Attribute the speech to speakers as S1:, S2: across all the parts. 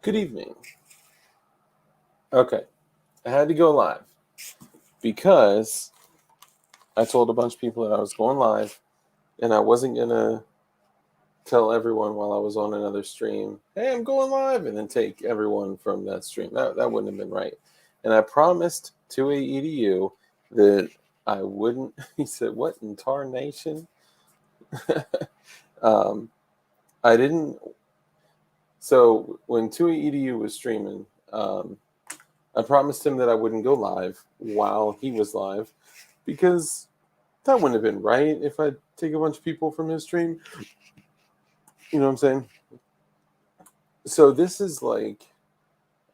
S1: Good evening. Okay, I had to go live because I told a bunch of people that I was going live and I wasn't going to tell everyone while I was on another stream, hey, I'm going live, and then take everyone from that stream. That wouldn't have been right. And I promised to EDU that I wouldn't. He said, what in tarnation? um, I didn't. So when 2EDU was streaming, I promised him that I wouldn't go live while he was live because that wouldn't have been right if I take a bunch of people from his stream. You know what I'm saying? So this is like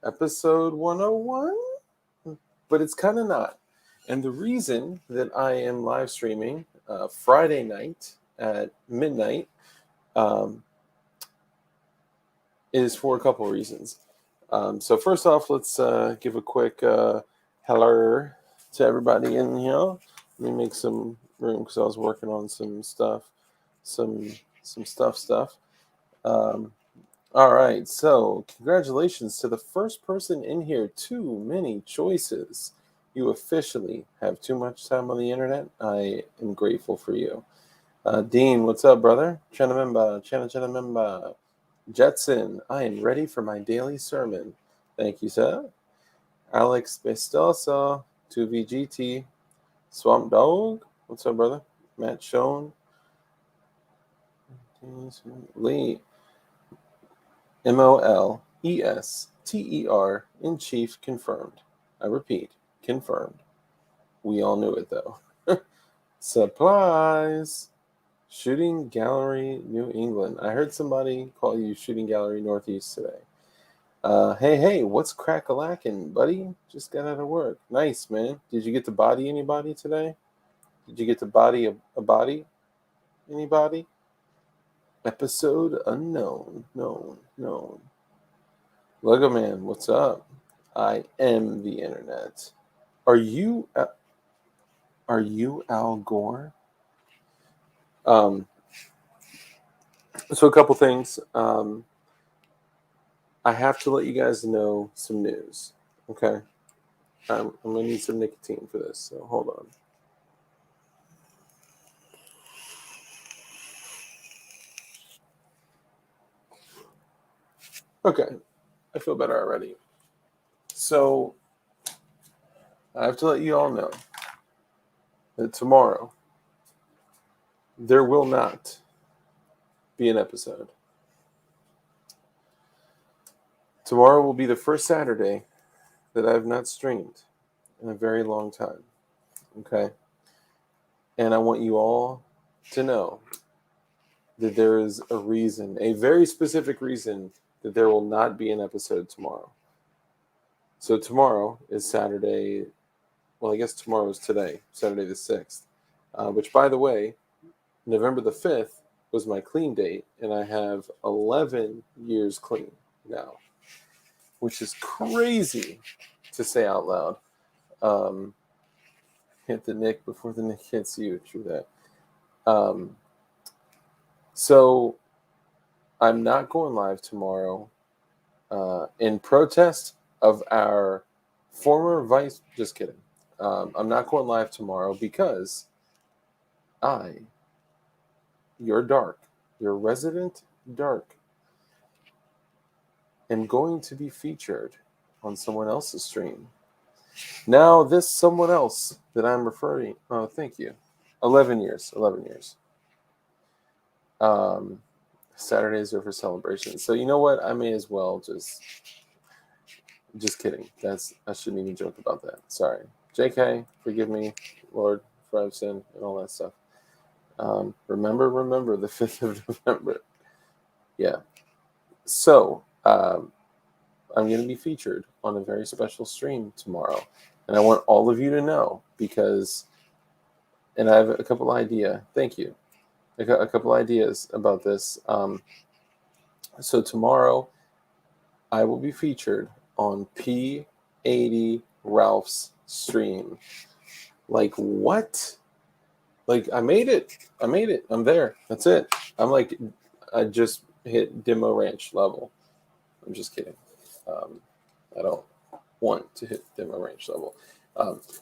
S1: episode 101, but it's kind of not. And the reason that I am live streaming Friday night at midnight um, is for a couple of reasons. So first off, let's give a quick hello to everybody in here. Let me make some room because I was working on some stuff, some stuff. Um, all right, so congratulations to the first person in here. Too many choices. You officially have too much time on the internet. I am grateful for you. Dean, what's up, brother? Chana member. Jetson, I am ready for my daily sermon. Thank you, sir. Alex Bestosa, 2VGT. Swamp Dog, what's up, brother? Matt Schoen. Lee, MOLESTER, in chief, confirmed. I repeat, confirmed. We all knew it, though. Supplies. Shooting Gallery, New England. I heard somebody call you Shooting Gallery Northeast today. Hey, what's crack-a-lackin', buddy? Just got out of work. Nice, man. Did you get to body anybody today? Did you get to body a body? Anybody? Episode unknown. Known. Lego Man, what's up? I am the internet. Are you Al Gore? So a couple things. I have to let you guys know some news. Okay. I'm gonna need some nicotine for this, so hold on. Okay, I feel better already. So I have to let you all know that tomorrow there will not be an episode. Tomorrow will be the first Saturday that I have not streamed in a very long time. Okay? And I want you all to know that there is a reason, a very specific reason, that there will not be an episode tomorrow. So tomorrow is Saturday. Well, I guess tomorrow is today, Saturday the 6th. Which, by the way, November the 5th was my clean date, and I have 11 years clean now, which is crazy to say out loud. Hit the Nick before the Nick hits you. True that. So I'm not going live tomorrow in protest of our former vice. Just kidding. I'm not going live tomorrow because your resident dark, am going to be featured on someone else's stream. Now, this someone else that I'm referring. Oh, thank you. 11 years. Saturdays are for celebrations. So you know what? I may as well just kidding. I shouldn't even joke about that. Sorry. JK, forgive me, Lord, for I've sinned and all that stuff. Remember the 5th of November. Yeah. So, I'm going to be featured on a very special stream tomorrow. And I want all of you to know because, and I have a couple ideas. Thank you. I got a couple ideas about this. So tomorrow, I will be featured on P80 Ralph's stream. Like, what? Like, I made it. I'm there. That's it. I just hit Demo Ranch level. I'm just kidding. I don't want to hit demo range level.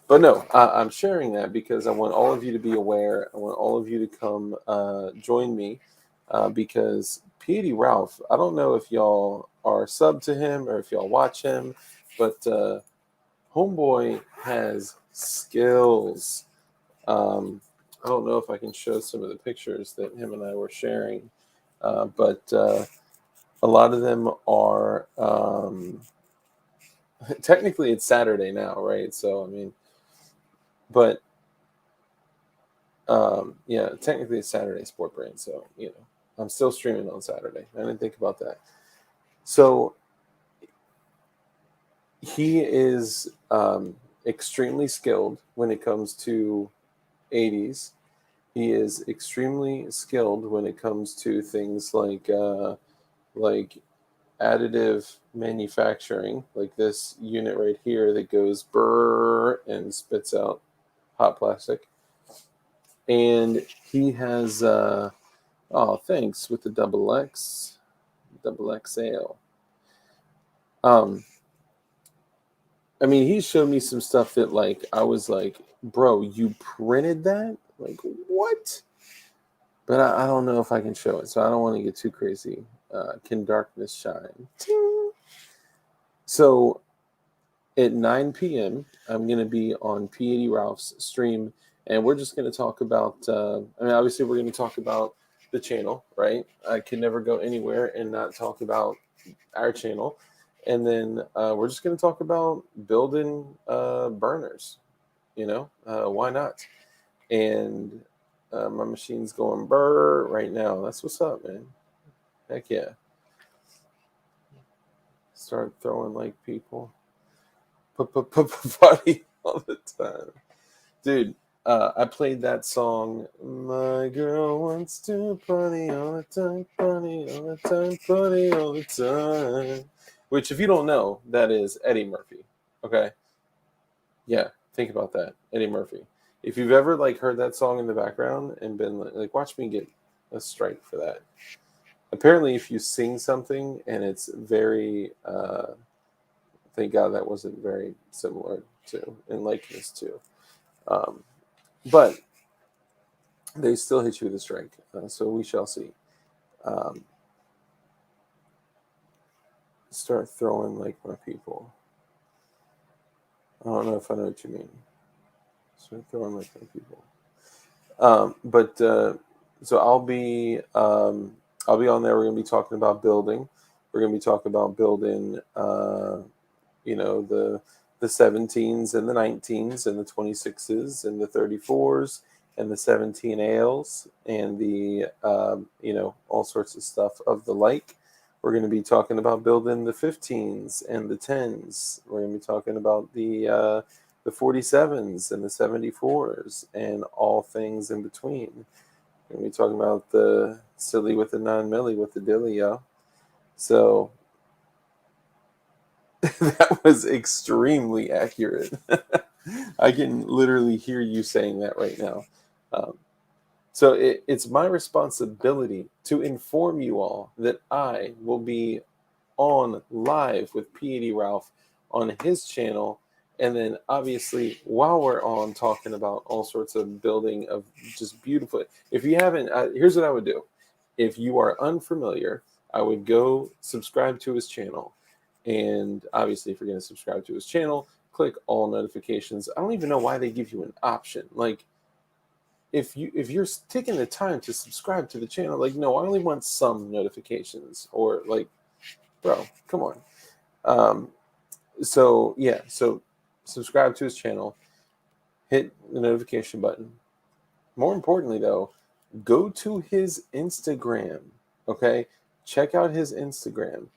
S1: But no, I'm sharing that because I want all of you to be aware. I want all of you to come join me because P.D. Ralph, I don't know if y'all are sub to him or if y'all watch him, but Homeboy has skills. I don't know if I can show some of the pictures that him and I were sharing, but a lot of them are. Technically, it's Saturday now, right? So, I mean, but yeah, technically it's Saturday Sport Brain. So, I'm still streaming on Saturday. I didn't think about that. So, he is extremely skilled when it comes to 80s. He is extremely skilled when it comes to things like additive manufacturing, like this unit right here that goes brrr and spits out hot plastic. And he has oh, thanks with the double XL. Um, I mean, he showed me some stuff that like I was like, bro, you printed that? Like what? But I don't know if I can show it, so I don't want to get too crazy. Can darkness shine? Ting. So at 9 p.m., I'm going to be on P80 Ralph's stream, and we're just going to talk about, I mean, obviously, we're going to talk about the channel, right? I can never go anywhere and not talk about our channel. And then we're just going to talk about building burners, why not? And my machine's going burr right now. That's what's up, man. Heck yeah. Start throwing like people. Party all the time. Dude, I played that song. My girl wants to party all the time, party all the time, party all the time. Which, if you don't know, that is Eddie Murphy. Okay, yeah, think about that, Eddie Murphy. If you've ever like heard that song in the background and been like, watch me get a strike for that. Apparently, if you sing something and it's very, thank God that wasn't very similar to in likeness to. Um, but they still hit you with a strike. So we shall see. Um, start throwing like my people. I don't know if I know what you mean. Start throwing like my people. But so I'll be on there. We're gonna be talking about building. We're gonna be talking about building. The 17s and the 19s and the 26s and the 34s and the 17 ales and the all sorts of stuff of the like. We're going to be talking about building the 15s and the 10s. We're going to be talking about the 47s and the 74s and all things in between. We're going to be talking about the silly with the 9 milli with the dilly, yo. So that was extremely accurate. I can literally hear you saying that right now. So it's my responsibility to inform you all that I will be on live with P80 Ralph on his channel. And then obviously, while we're on talking about all sorts of building of just beautiful, if you haven't, here's what I would do. If you are unfamiliar, I would go subscribe to his channel. And obviously, if you're going to subscribe to his channel, click all notifications. I don't even know why they give you an option. Like, if you're taking the time to subscribe to the channel, like, no, I only want some notifications. Or like, bro, come on. So yeah, so subscribe to his channel, hit the notification button. More importantly, though, go to his Instagram. Okay, check out his Instagram.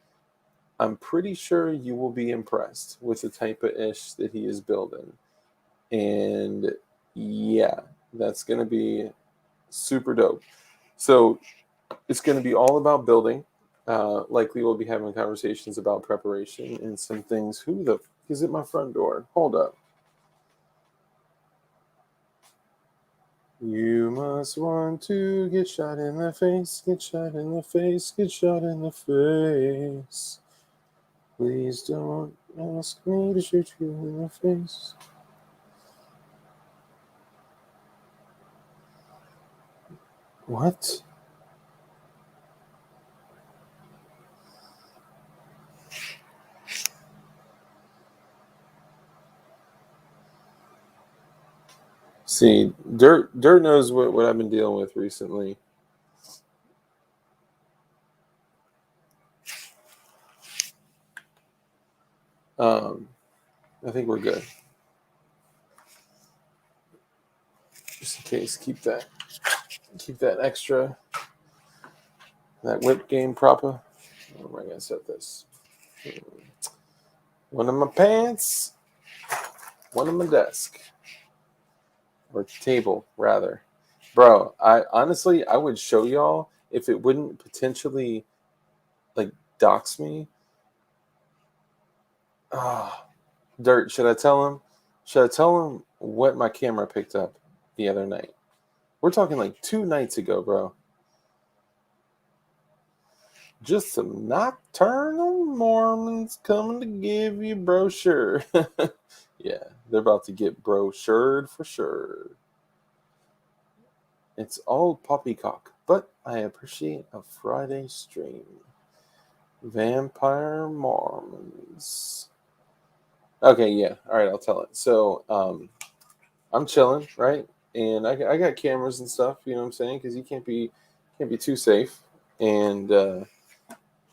S1: I'm pretty sure you will be impressed with the type of ish that he is building. And yeah, that's going to be super dope. So it's going to be all about building. Likely we'll be having conversations about preparation and some things. Who the f is at my front door? Hold up. You must want to get shot in the face, get shot in the face, get shot in the face. Please don't ask me to shoot you in the face. What? See, Dirt knows what I've been dealing with recently. I think we're good. Just in case, keep that extra, that whip game proper. Where am I gonna set this? One of my pants, one of my desk, or table rather. Bro, I honestly I would show y'all if it wouldn't potentially like dox me. Ah, Dirt, should I tell him? Should I tell him what my camera picked up the other night? We're talking like 2 nights ago, bro. Just some nocturnal Mormons coming to give you brochure. Yeah, they're about to get brochured for sure. It's all poppycock, but I appreciate a Friday stream. Vampire Mormons. Okay, yeah. All right, I'll tell it. So, I'm chilling, right? And I got cameras and stuff. You know what I'm saying? Because you can't be too safe. And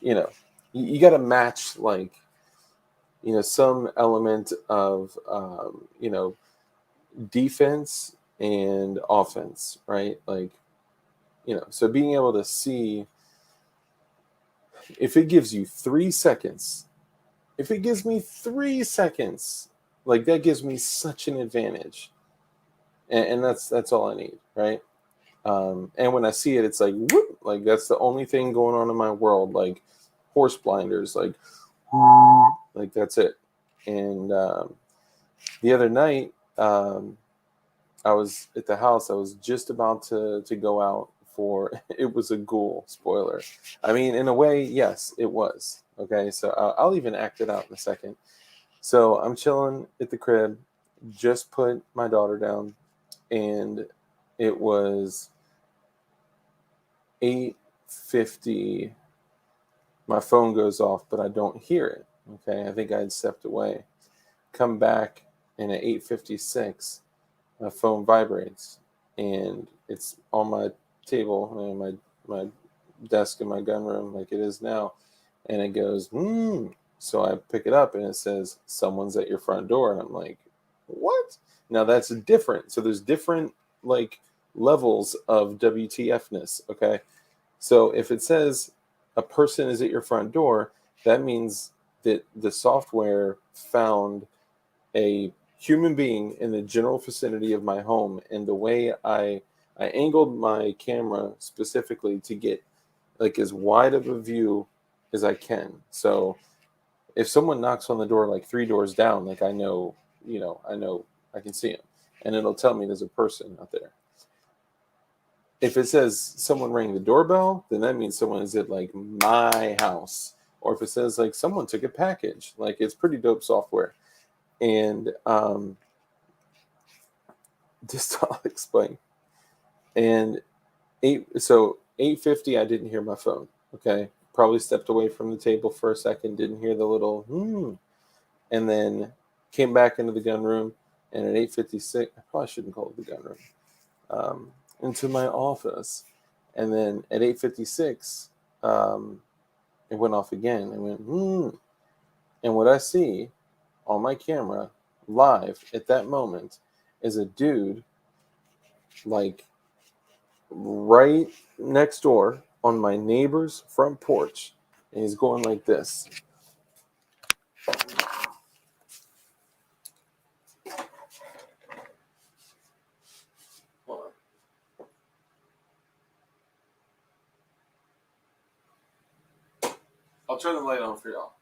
S1: you know, you got to match like some element of defense and offense, right? Like so being able to see if it gives you 3 seconds, if it gives me 3 seconds, like that gives me such an advantage, and that's all I need, right? And when I see it, it's like whoop, like that's the only thing going on in my world, like horse blinders, like that's it. And the other night, I was at the house. I was just about to go out for it was a ghoul. Spoiler. I mean, in a way, yes, it was. Okay, so I'll even act it out in a second. So I'm chilling at the crib, just put my daughter down, and it was 8:50. My phone goes off, but I don't hear it. Okay, I think I had stepped away. Come back, and at 8:56, my phone vibrates, and it's on my table and my desk in my gun room like it is now, and it goes so I pick it up and it says someone's at your front door, and I'm like, what? Now that's different. So there's different like levels of WTFness. Okay, so if it says a person is at your front door, that means that the software found a human being in the general vicinity of my home, and the way I angled my camera specifically to get like as wide of a view as I can. So if someone knocks on the door like 3 doors down, like I know I can see them, and it'll tell me there's a person out there. If it says someone rang the doorbell, then that means someone is at like my house. Or if it says like someone took a package, like it's pretty dope software. And just I'll explain. And 8:50, I didn't hear my phone. Okay, probably stepped away from the table for a second, didn't hear the little and then came back into the gun room. And at 8:56, I probably shouldn't call it the gun room. Into my office, and then at 8:56, it went off again. It went and what I see on my camera live at that moment is a dude like right next door on my neighbor's front porch, and he's going like this. I'll turn the light on for y'all.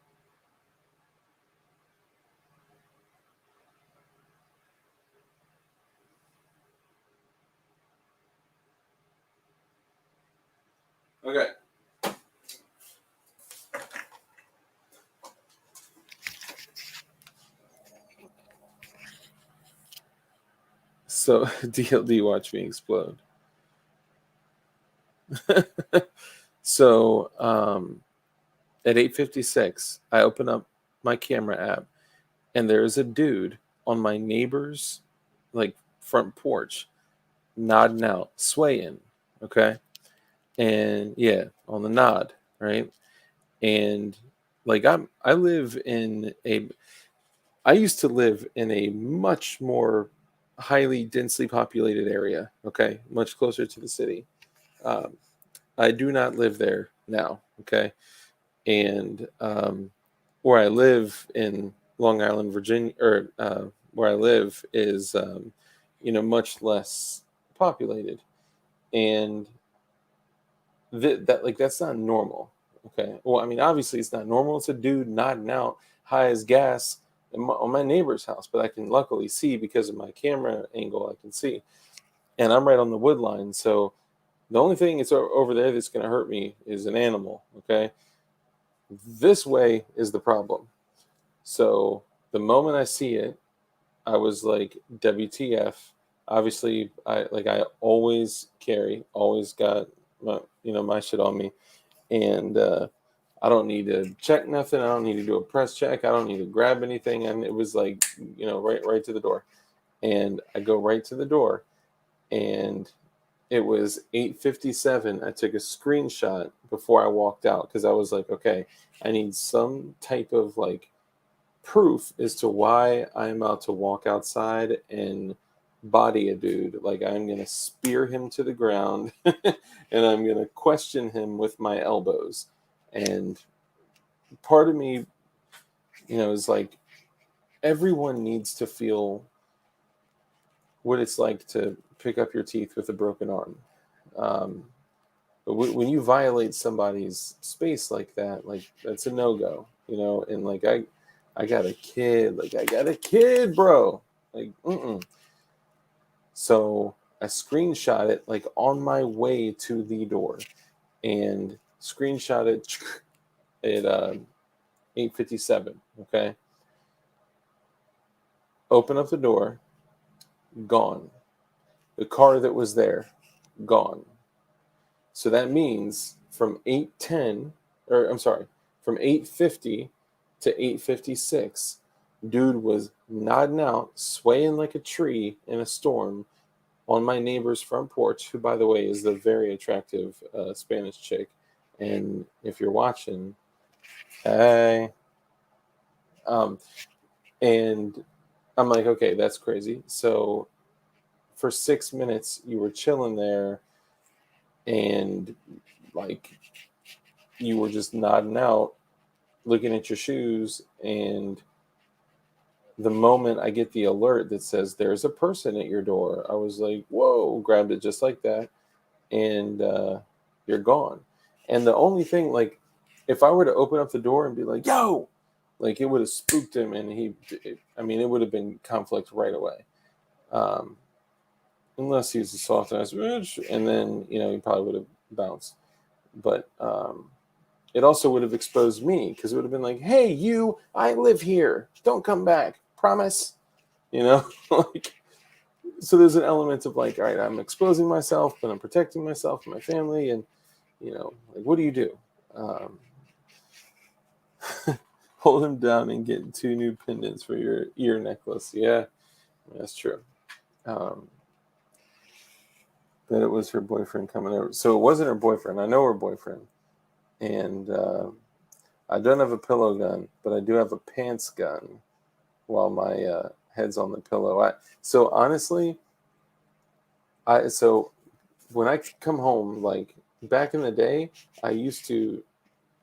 S1: Okay. So DLD, watch me explode. So at 8:56, I open up my camera app, and there's a dude on my neighbor's like front porch, nodding out, swaying. Okay, and yeah, on the nod, right? And like I live in a I used to live in a much more highly densely populated area, okay, much closer to the city. Um, I do not live there now, okay, and where I live in Long Island, Virginia, or where I live is, much less populated, and that like that's not normal. Okay. Well, I mean, obviously it's not normal. It's a dude nodding out high as gas on my neighbor's house, but I can luckily see because of my camera angle. I can see, and I'm right on the wood line. So the only thing that's over there that's going to hurt me is an animal. Okay. This way is the problem. So the moment I see it, I was like, WTF. Obviously, I always carry, always got my shit on me, and I don't need to check nothing. I don't need to do a press check. I don't need to grab anything. And it was like, right to the door. And I go right to the door, and it was 8:57. I took a screenshot before I walked out because I was like, okay, I need some type of like proof as to why I'm about to walk outside and body a dude. Like I'm gonna spear him to the ground and I'm gonna question him with my elbows. And part of me, is like everyone needs to feel what it's like to pick up your teeth with a broken arm. Um, but when you violate somebody's space like that, like that's a no go, And like I got a kid, bro. Like, mm-mm. So I screenshot it like on my way to the door, and screenshot it at 8:57. Okay, open up the door, gone. The car that was there, gone. So that means from 8:10, or I'm sorry, from 8:50 to 8:56, dude was nodding out, swaying like a tree in a storm on my neighbor's front porch, who, by the way, is the very attractive Spanish chick. And if you're watching, hey, um, and I'm like, okay, that's crazy. So for 6 minutes, you were chilling there, and like you were just nodding out, looking at your shoes, and the moment I get the alert that says there's a person at your door, I was like, whoa, grabbed it just like that, and you're gone. And the only thing, like, if I were to open up the door and be like, yo, like it would have spooked him, and it would have been conflict right away. Um, unless he was a soft ass bitch, and then, he probably would have bounced. But it also would have exposed me because it would have been like, hey, I live here. Don't come back. Promise. Like, so there's an element of like, all right, I'm exposing myself, but I'm protecting myself and my family. And, like, what do you do? Um, hold him down and get 2 new pendants for your ear necklace. Yeah, that's true. Um, that it was her boyfriend coming over. So it wasn't her boyfriend. I know her boyfriend. And I don't have a pillow gun, but I do have a pants gun while my head's on the pillow. So honestly, so when I come home, like back in the day, I used to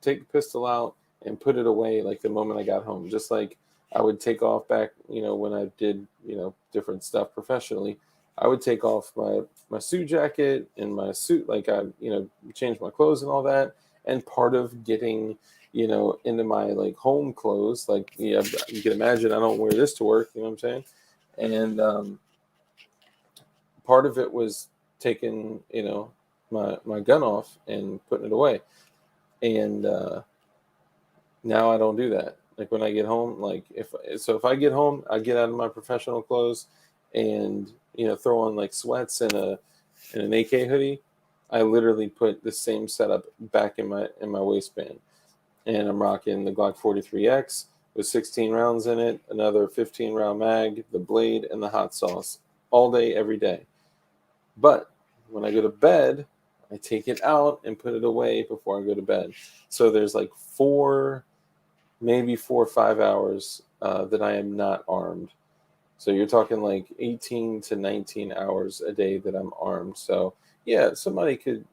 S1: take the pistol out and put it away like the moment I got home. Just like I would take off back, when I did, different stuff professionally. I would take off my suit jacket and my suit, like I, change my clothes and all that. And part of getting, into my like home clothes, like, yeah, you can imagine I don't wear this to work, you know what I'm saying? And part of it was taking, my gun off and putting it away. And now I don't do that. Like when I get home, like if I get home, I get out of my professional clothes, and throw on like sweats and an AK hoodie, I literally put the same setup back in my waistband, and I'm rocking the Glock 43X with 16 rounds in it, another 15 round mag, the blade, and the hot sauce all day, every day. But when I go to bed, I take it out and put it away before I go to bed. So there's like maybe 4 or 5 hours that I am not armed. So you're talking like 18 to 19 hours a day that I'm armed. So yeah, somebody could,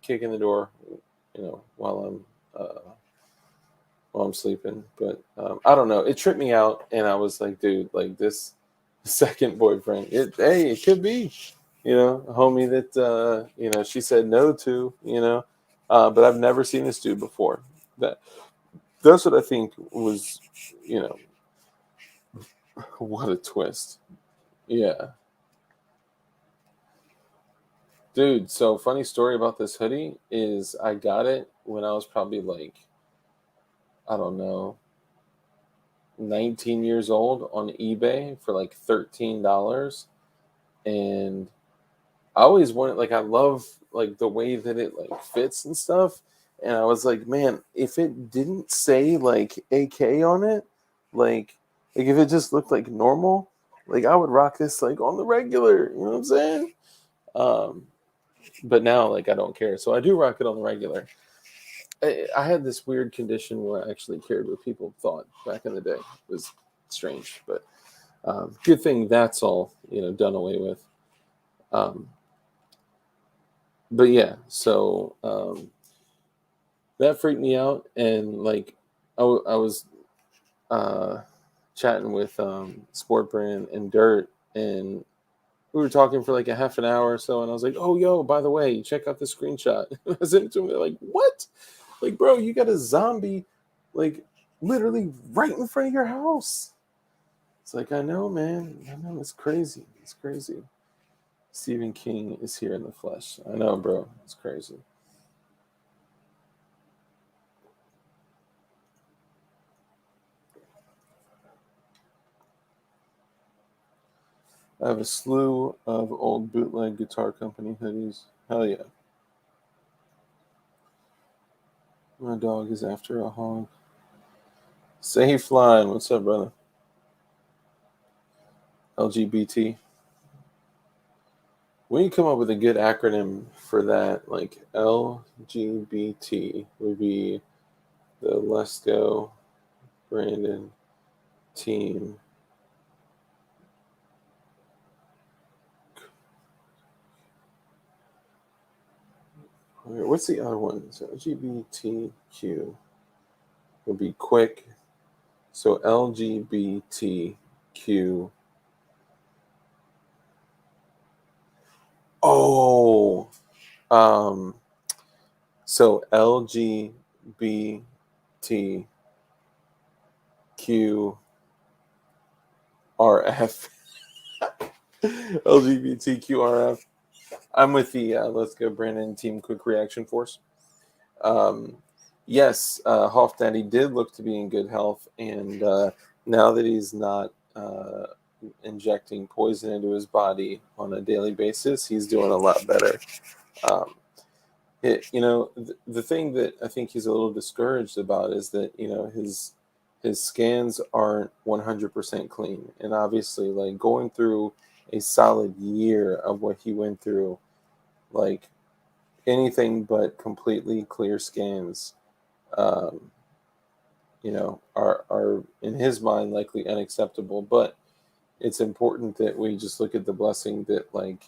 S1: kick in the door, uh, while I'm sleeping. But I don't know. It tripped me out, and I was like, dude, like this second boyfriend, it could be, a homie that she said no to, but I've never seen this dude before. That that's what I think was, you know, what a twist. Yeah, dude. So funny story about this hoodie is I got it when I was probably like, I don't know, 19 years old on eBay for like $13. And I always wanted, like, I love like the way that it like fits and stuff. And I was like, man, if it didn't say like AK on it, like, if it just looked like normal, like I would rock this like on the regular, you know what I'm saying? Um, but now like I don't care. So I do rock it on the regular. I had this weird condition where I actually cared what people thought back in the day. It was strange, but good thing that's all done away with. Um, but yeah, so that freaked me out, and like I was uh, chatting with Sport Brand and Dirt, and we were talking for like a half an hour or so, and I was like, "Oh, yo, by the way, check out the screenshot." I sent it to him. They're like, "What? Like, bro, you got a zombie, like, literally right in front of your house." It's like, I know, man. I know, it's crazy. It's crazy. Stephen King is here in the flesh. I know, bro. It's crazy. I have a slew of old bootleg Guitar Company hoodies. Hell yeah. My dog is after a hog. Safe line. What's up, brother? LGBT. We need to come up with a good acronym for that. Like LGBT would be the Let's Go Brandon team. What's the other one? So LGBTQ would be quick. So LGBTQ. Oh, um, so LGBTQRF. LGBTQRF. I'm with the Let's Go Brandon Team Quick Reaction Force. Um, yes, Hoff Daddy did look to be in good health, and now that he's not injecting poison into his body on a daily basis, he's doing a lot better. Um, the thing that I think he's a little discouraged about is that his scans aren't 100% clean, and obviously, like going through a solid year of what he went through, like anything but completely clear scans, um, are in his mind likely unacceptable. But it's important that we just look at the blessing that, like,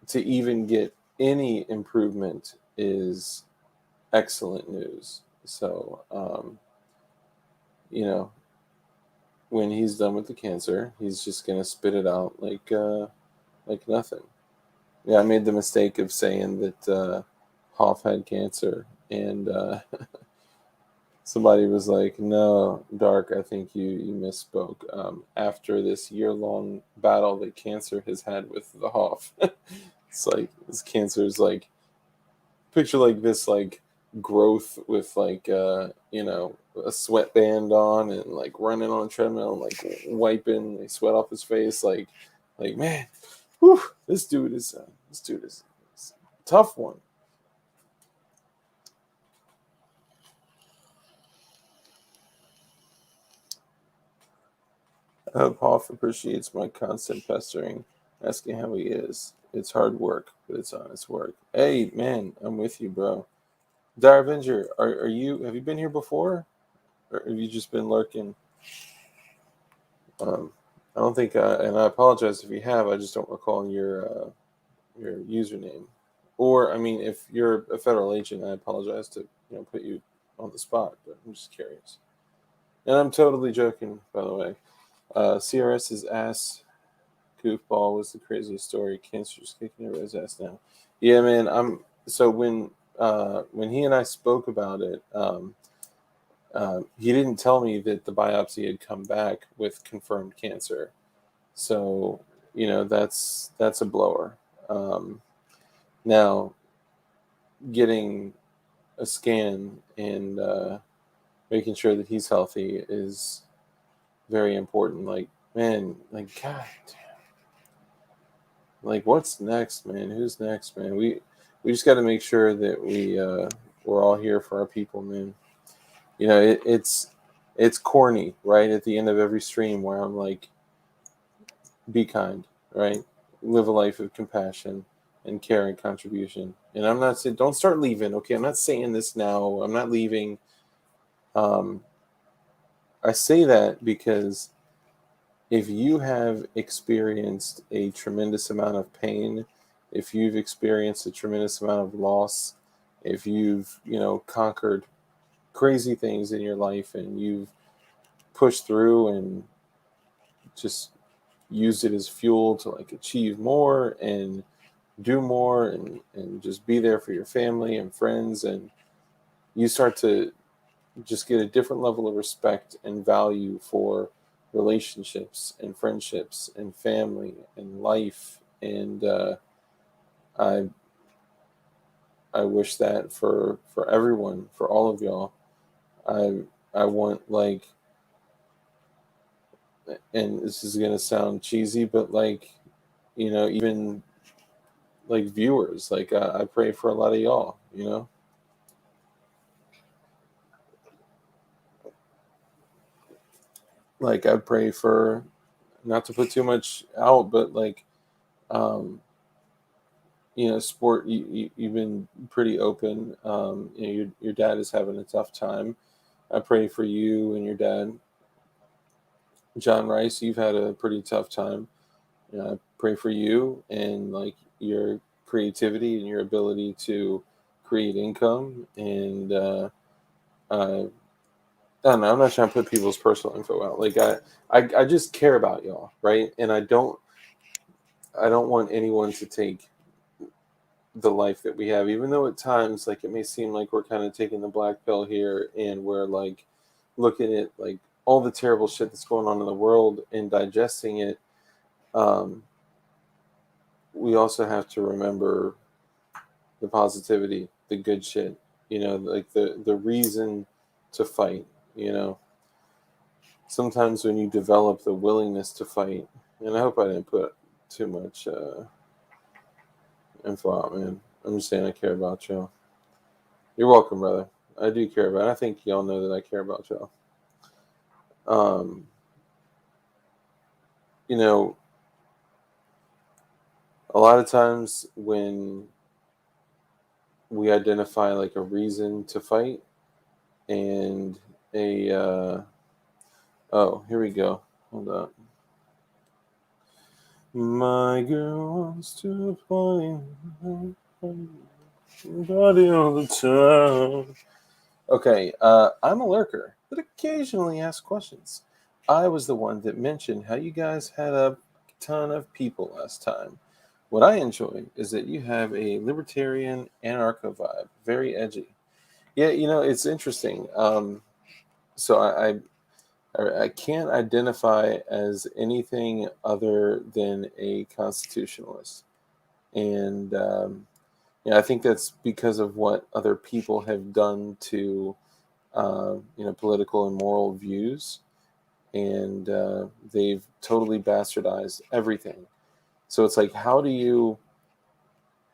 S1: to even get any improvement is excellent news. So, you know, when he's done with the cancer, he's just gonna spit it out like nothing. Yeah, I made the mistake of saying that Hoff had cancer, and somebody was like, "No, Dark, I think you misspoke." After this year-long battle that cancer has had with the Hoff, it's like this cancer is like picture like this, like growth with like a sweatband on and like running on a treadmill and like wiping the sweat off his face, like man, whew, this dude is a tough one. I hope Hoff appreciates my constant pestering, asking how he is. It's hard work, but it's honest work. Hey man, I'm with you, bro. Dire Avenger, are you have you been here before? Or have you just been lurking? Um, I don't think, and I apologize if you have. I just don't recall your username. Or, I mean, if you're a federal agent, I apologize to put you on the spot, but I'm just curious. And I'm totally joking, by the way. CRS's ass goofball was the craziest story. Cancer's kicking everybody's ass now. Yeah, man. So when he and I spoke about it, he didn't tell me that the biopsy had come back with confirmed cancer. So, that's a blower. Um, Now, getting a scan and making sure that he's healthy is very important. Like, man, like God, like what's next, man? Who's next, man? We just got to make sure that we're all here for our people, man. It's corny, right? At the end of every stream where I'm like, be kind, right? Live a life of compassion and care and contribution. And I'm not saying don't start leaving, okay? I'm not saying this now. I'm not leaving. Um, I say that because if you have experienced a tremendous amount of pain, if you've experienced a tremendous amount of loss, if you've, conquered crazy things in your life and you've pushed through and just used it as fuel to like achieve more and do more and just be there for your family and friends, and you start to just get a different level of respect and value for relationships and friendships and family and life. And I I wish that for everyone, for all of y'all. I want like, and this is gonna sound cheesy, but like, even like viewers, like I pray for a lot of y'all. Like I pray for, not to put too much out, but like, um, sport. You've been pretty open. Your dad is having a tough time. I pray for you and your dad, John Rice. You've had a pretty tough time. I pray for you and like your creativity and your ability to create income. And I don't know. I'm not trying to put people's personal info out. Like I just care about y'all, right? And I don't want anyone to take the life that we have, even though at times like it may seem like we're kind of taking the black pill here and we're like looking at like all the terrible shit that's going on in the world and digesting it. Um, we also have to remember the positivity, the good shit, like the reason to fight. You know, Sometimes when you develop the willingness to fight, and I hope I didn't put too much info out, man. I'm just saying I care about y'all. You're welcome, brother. I do care about it. I think y'all know that I care about y'all. Um, you know, a lot of times when we identify like a reason to fight and a oh, here we go. Hold up. My girl wants to play body all the time. Okay, I'm a lurker that occasionally asks questions. I was the one that mentioned how you guys had a ton of people last time. What I enjoy is that you have a libertarian anarcho vibe, very edgy. Yeah, it's interesting. So I can't identify as anything other than a constitutionalist, and Yeah, I think that's because of what other people have done to, political and moral views, and they've totally bastardized everything. So it's like, how do you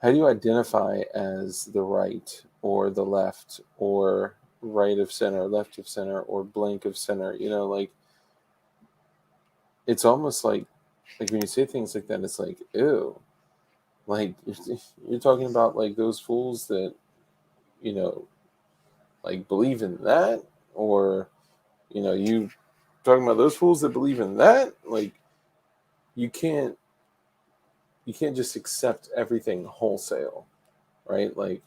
S1: identify as the right or the left or right of center, left of center, or blank of center? Like, it's almost like when you say things like that, it's like, ew. Like, you're talking about like those fools that, you know, like believe in that, or you talking about those fools that believe in that. Like, you can't you can't just accept everything wholesale, right? Like,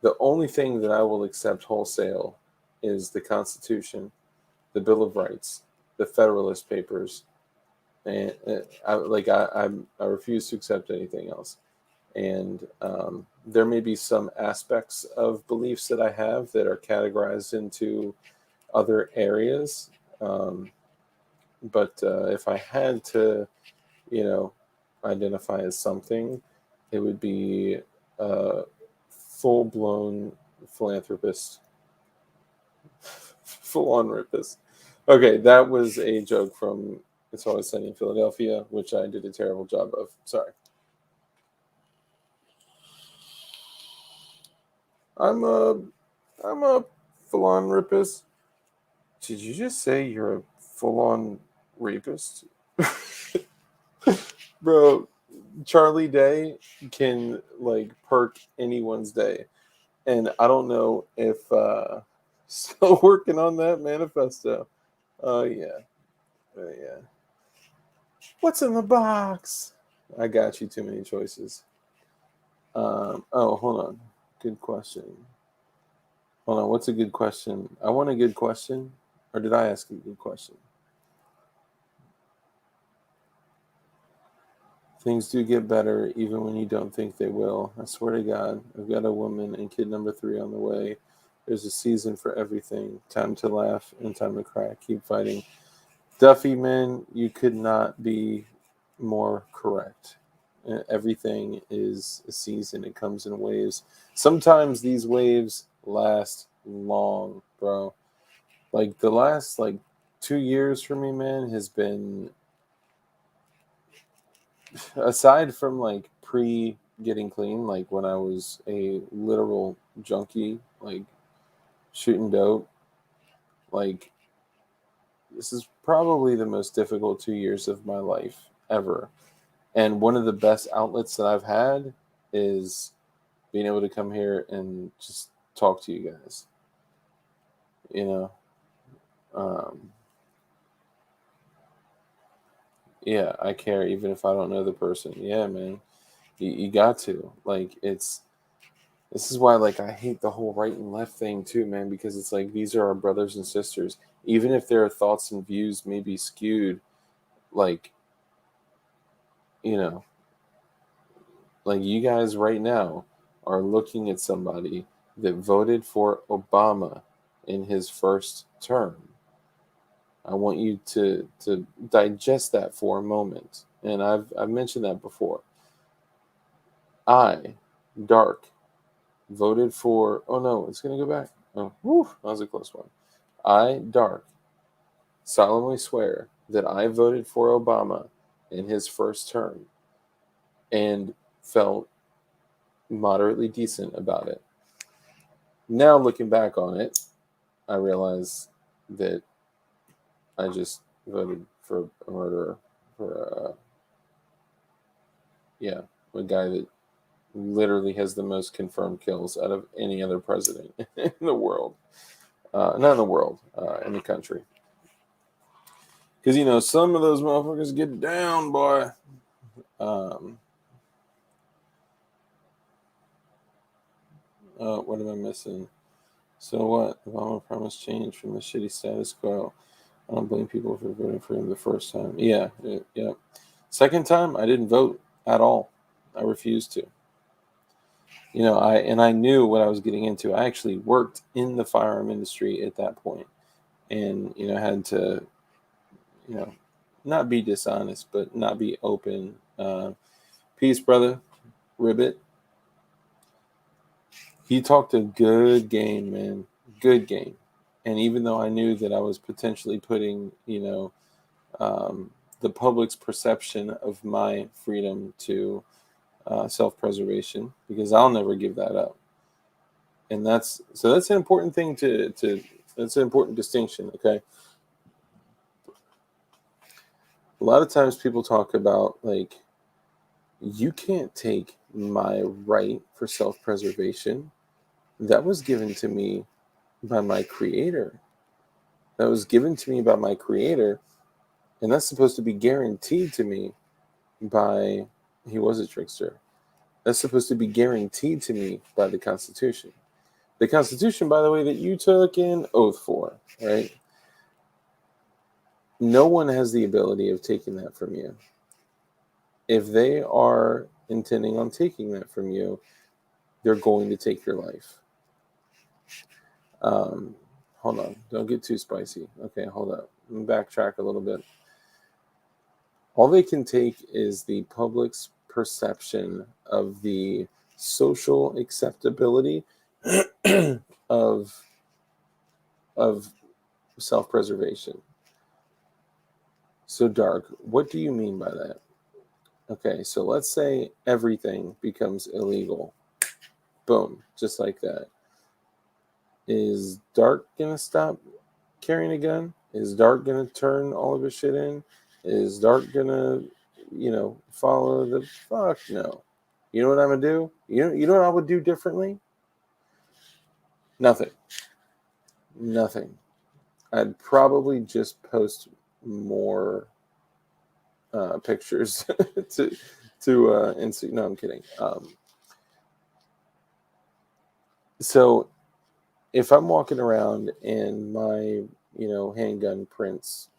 S1: the only thing that I will accept wholesale is the Constitution, the Bill of Rights, the Federalist Papers, and I refuse to accept anything else. And there may be some aspects of beliefs that I have that are categorized into other areas, um, but if I had to, you know, identify as something, it would be a full blown philanthropist, full on rapist. Okay, that was a joke from It's Always Sunny in Philadelphia, which I did a terrible job of. Sorry. I'm a I'm a full on rapist. Did you just say you're a full on rapist? Bro, Charlie Day can like perk anyone's day. And I don't know if still working on that manifesto. Oh yeah. Oh yeah. What's in the box? I got you too many choices. Oh, hold on. Good question. Hold on. What's a good question? I want a good question. Or did I ask a good question? Things do get better even when you don't think they will. I swear to God, I've got a woman and kid number 3 on the way. There's a season for everything. Time to laugh and time to cry. Keep fighting. Duffy, man, you could not be more correct. Everything is a season. It comes in waves. Sometimes these waves last long, bro. Like the last 2 years for me, man, has been, aside from like pre getting clean, like when I was a literal junkie, like shooting dope, like this is probably the most difficult 2 years of my life ever. And one of the best outlets that I've had is being able to come here and just talk to you guys. You know, um, yeah, I care even if I don't know the person. Yeah, man, you got to like it's. This is why like I hate the whole right and left thing too, man, because it's like these are our brothers and sisters. Even if their thoughts and views may be skewed, like you know, like you guys right now are looking at somebody that voted for Obama in his first term. I want you to digest that for a moment. And I've mentioned that before. I, Dark, voted for, oh no, it's gonna go back. Oh, whew, that was a close one. I, Dark, solemnly swear that I voted for Obama in his first term and felt moderately decent about it. Now looking back on it, I realize that I just voted for a murderer, for yeah, a guy that literally has the most confirmed kills out of any other president in the world. Not in the world, in the country. Because some of those motherfuckers get down, boy. Um, what am I missing? So what? Obama promised change from the shitty status quo. I don't blame people for voting for him the first time. Yeah, yeah. Second time, I didn't vote at all. I refused to. I knew what I was getting into. I actually worked in the firearm industry at that point, and had to, you know, not be dishonest, but not be open. Peace, brother. Ribbit. He talked a good game, man. Good game. And even though I knew that I was potentially putting, the public's perception of my freedom to self-preservation, because I'll never give that up. And that's an important thing to that's an important distinction. Okay. A lot of times people talk about, like, you can't take my right for self-preservation. That was given to me by my creator. That was given to me by my creator. And that's supposed to be guaranteed to me by, he was a trickster. That's supposed to be guaranteed to me by the Constitution. The Constitution, by the way, that you took an oath for, right? No one has the ability of taking that from you. If they are intending on taking that from you, they're going to take your life. Hold on. Don't get too spicy. Okay, hold up. Let me backtrack a little bit. All they can take is the public's perception of the social acceptability of self-preservation. So, Dark, what do you mean by that? Okay, so let's say everything becomes illegal. Boom, just like that. Is Dark gonna stop carrying a gun? Is Dark gonna turn all of his shit in? Is Dark gonna, follow the fuck? No. You know what I'm gonna do? You know what I would do differently? Nothing. I'd probably just post more pictures to Insta. No, I'm kidding. So if I'm walking around and my handgun prints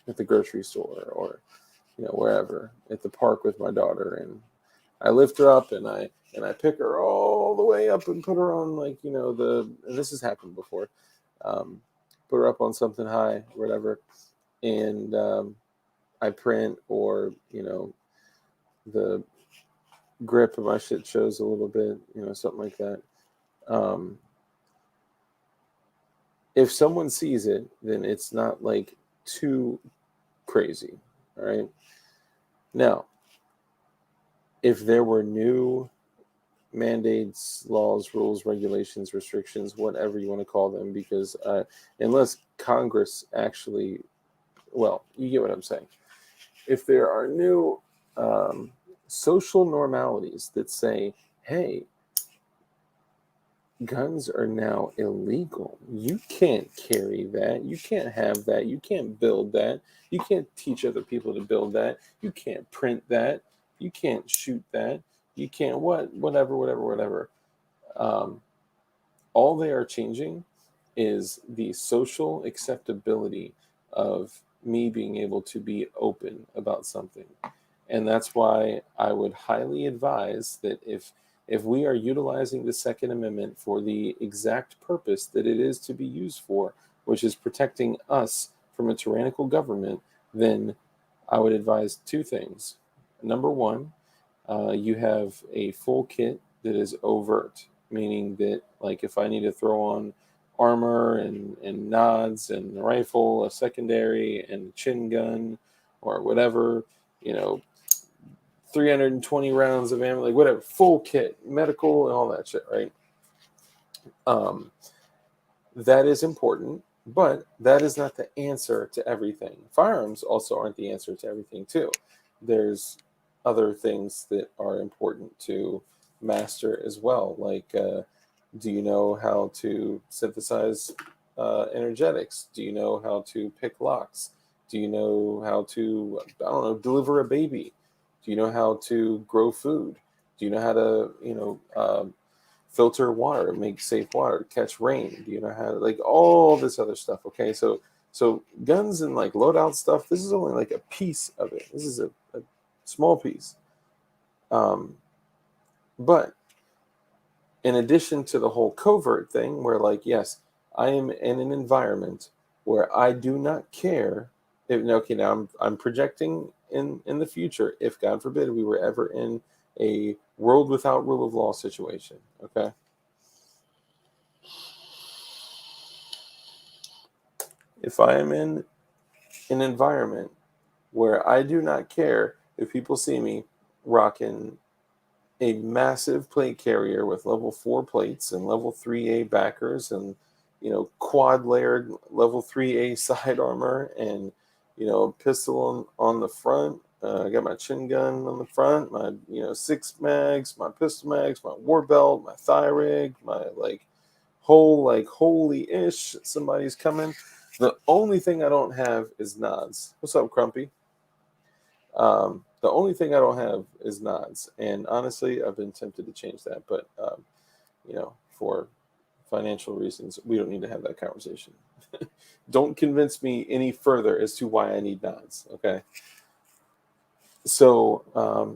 S1: at the grocery store, or wherever, at the park with my daughter, and I lift her up and I pick her all the way up and put her on, like, and this has happened before, put her up on something high, whatever, and I print, or the grip of my shit shows a little bit, something like that. If someone sees it, then it's not like too crazy. All right. Now, if there were new mandates, laws, rules, regulations, restrictions, whatever you want to call them, because unless Congress actually, well, you get what I'm saying. If there are new social normalities that say, hey, guns are now illegal. You can't carry that. You can't have that. You can't build that. You can't teach other people to build that. You can't print that. You can't shoot that. You can't whatever. All they are changing is the social acceptability of me being able to be open about something. And that's why I would highly advise that if we are utilizing the Second Amendment for the exact purpose that it is to be used for, which is protecting us from a tyrannical government, then I would advise two things. Number one, you have a full kit that is overt, meaning that, like, if I need to throw on armor and nods and a rifle, a secondary, and a chin gun, or whatever, 320 rounds of ammo, like whatever, full kit, medical, and all that shit, right? That is important, but that is not the answer to everything. Firearms also aren't the answer to everything, too. There's other things that are important to master as well, like, do you know how to synthesize energetics? Do you know how to pick locks? Do you know how to, deliver a baby? Do you know how to grow food? Do you know how to, filter water, make safe water, catch rain? Do you know how to, like, all this other stuff? Okay, so guns and, like, loadout stuff, this is only like a piece of it. This is a small piece. But in addition to the whole covert thing, where, like, yes, I am in an environment where I do not care. Now I'm projecting in the future, if God forbid we were ever in a world without rule of law situation. Okay, If I am in an environment where I do not care if people see me rocking a massive plate carrier with level 4 plates and level 3A backers and quad layered level 3A side armor and a pistol on the front. I got my chin gun on the front, my 6 mags, my pistol mags, my war belt, my thigh rig, my whole holy ish, somebody's coming. The only thing I don't have is nods. What's up, Crumpy? The only thing I don't have is nods, and honestly, I've been tempted to change that, but for financial reasons, we don't need to have that conversation. Don't convince me any further as to why I need nods. Okay. So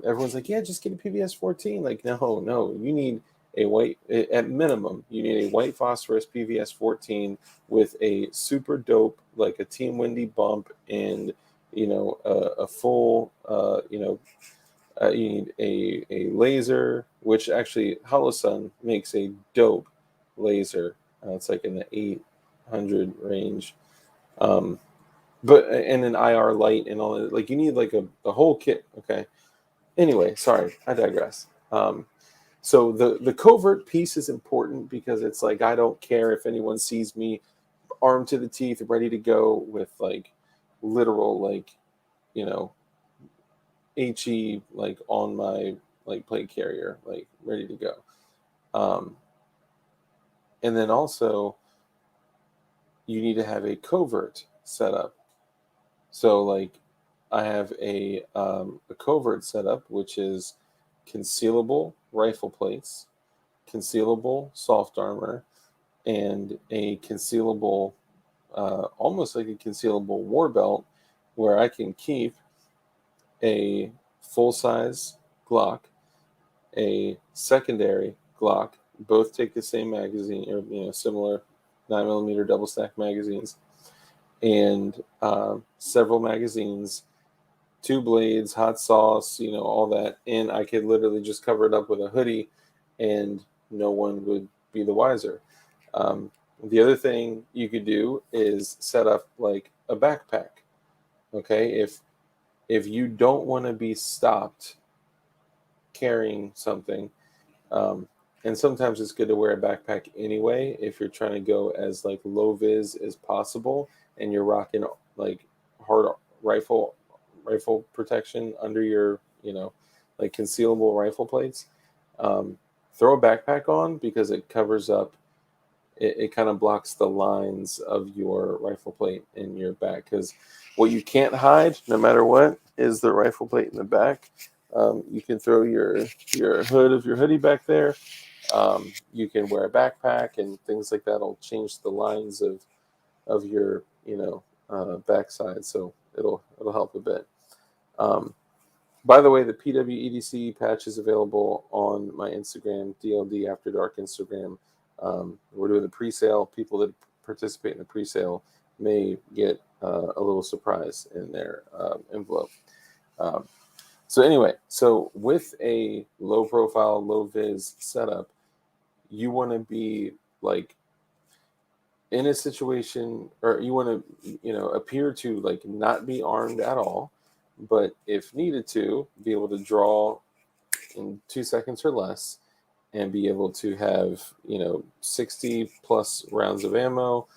S1: everyone's like, yeah, just get a PVS 14. Like, no, you need a white, at minimum, you need a white phosphorus PVS 14 with a super dope, like a Team Wendy bump and, a full, you need a laser, which actually HoloSun makes a dope laser. It's like in the 800 range. But and an IR light and all that. Like you need like a whole kit. Okay. Anyway, sorry, I digress. So the covert piece is important because it's like I don't care if anyone sees me armed to the teeth, ready to go with like literal you know HE on my plate carrier, ready to go. Um, and then also you need to have a covert setup. So I have a covert setup which is concealable rifle plates, concealable soft armor, and a concealable, almost like a concealable war belt, where I can keep a full size Glock, a secondary Glock. Both take the same magazine, or similar 9mm double stack magazines, and several magazines, 2 blades, hot sauce, all that, and I could literally just cover it up with a hoodie, and no one would be the wiser. The other thing you could do is set up like a backpack. Okay, if you don't want to be stopped carrying something, um, and sometimes it's good to wear a backpack anyway if you're trying to go as low vis as possible, and you're rocking hard rifle protection under your concealable rifle plates. Um, Throw a backpack on because it covers up. It kind of blocks the lines of your rifle plate in your back, because what you can't hide, no matter what, is the rifle plate in the back. You can throw your hood of your hoodie back there. You can wear a backpack and things like that will change the lines of your backside, so it'll help a bit. Um, by the way, the PWEDC patch is available on my Instagram, DLD After Dark Instagram. We're doing the pre-sale. People that participate in the pre-sale may get a little surprise in their envelope. Um, so anyway, so with a low profile, low vis setup, you want to be in a situation, or you want to appear to not be armed at all, but if needed to be able to draw in 2 seconds or less, and be able to have 60 plus rounds of ammo,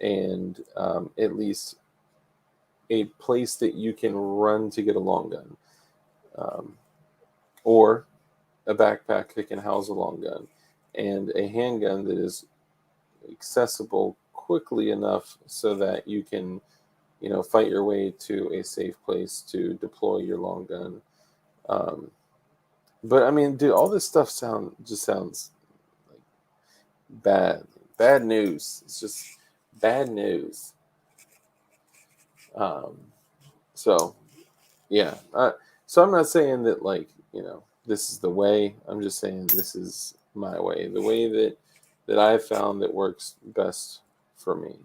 S1: and at least a place that you can run to get a long gun, or a backpack that can house a long gun, and a handgun that is accessible quickly enough so that you can fight your way to a safe place to deploy your long gun. But I mean, dude, all this stuff sounds like bad news. It's just bad news. Um, so yeah, so I'm not saying that this is the way. I'm just saying this is my way, the way that I've found that works best for me.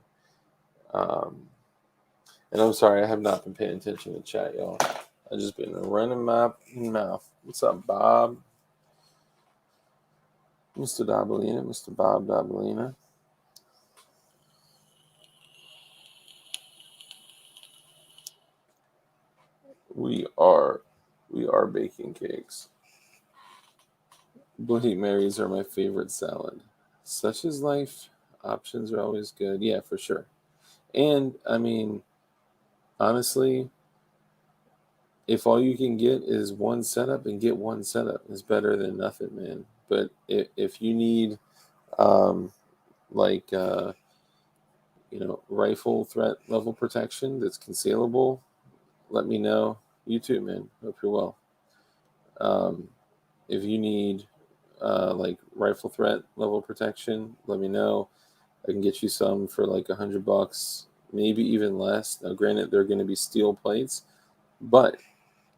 S1: And I'm sorry, I have not been paying attention to chat, y'all. I've just been running my mouth. What's up, Bob? Mr. Dabalina, Mr. Bob Dabalina. We are baking cakes. Bloody Marys are my favorite salad. Such is life. Options are always good. Yeah, for sure. And I mean, honestly, if all you can get is one setup, and get one setup is better than nothing, man. But if you need um, like rifle threat level protection that's concealable, let me know. You too, man. Hope you're well. Um, if you need like rifle threat level protection, let me know. I can get you some for like $100, maybe even less. Now, granted, they're going to be steel plates, but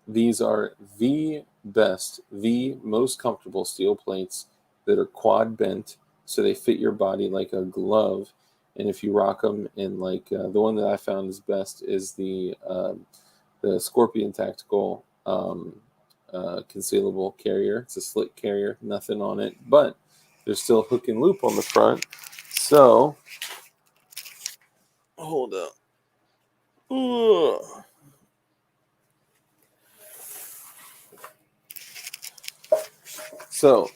S1: these are the best, the most comfortable steel plates that are quad bent, so they fit your body like a glove. And if you rock them in like the one that I found is best is the Scorpion Tactical concealable carrier. It's a slick carrier, nothing on it, but there's still hook and loop on the front. So hold up. Ugh. So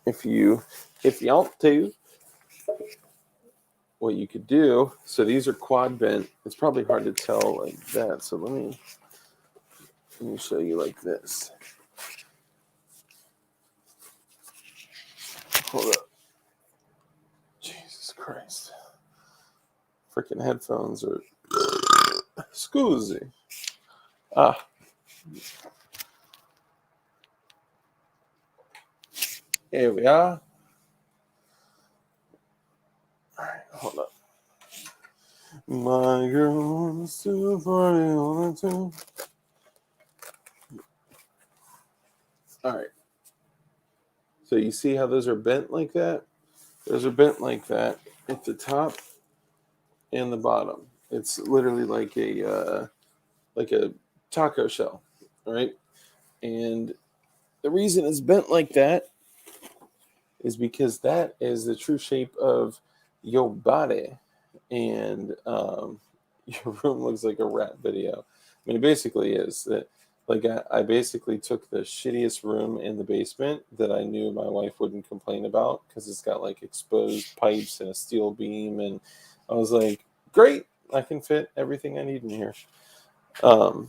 S1: if you want to, what you could do, so these are quad bent. It's probably hard to tell like that. So let me show you like this. Hold up. Jesus Christ. Freaking headphones are scoozy. Ah, here we are. All right, hold up. My girl wants to party all the time. All right. So you see how those are bent like that? Those are bent like that at the top and the bottom. It's literally like a taco shell, right? And the reason it's bent like that is because that is the true shape of your body. And your room looks like a rap video. I mean, it basically is that. Like I basically took the shittiest room in the basement that I knew my wife wouldn't complain about because it's got like exposed pipes and a steel beam, and I was like, great, I can fit everything I need in here. Um,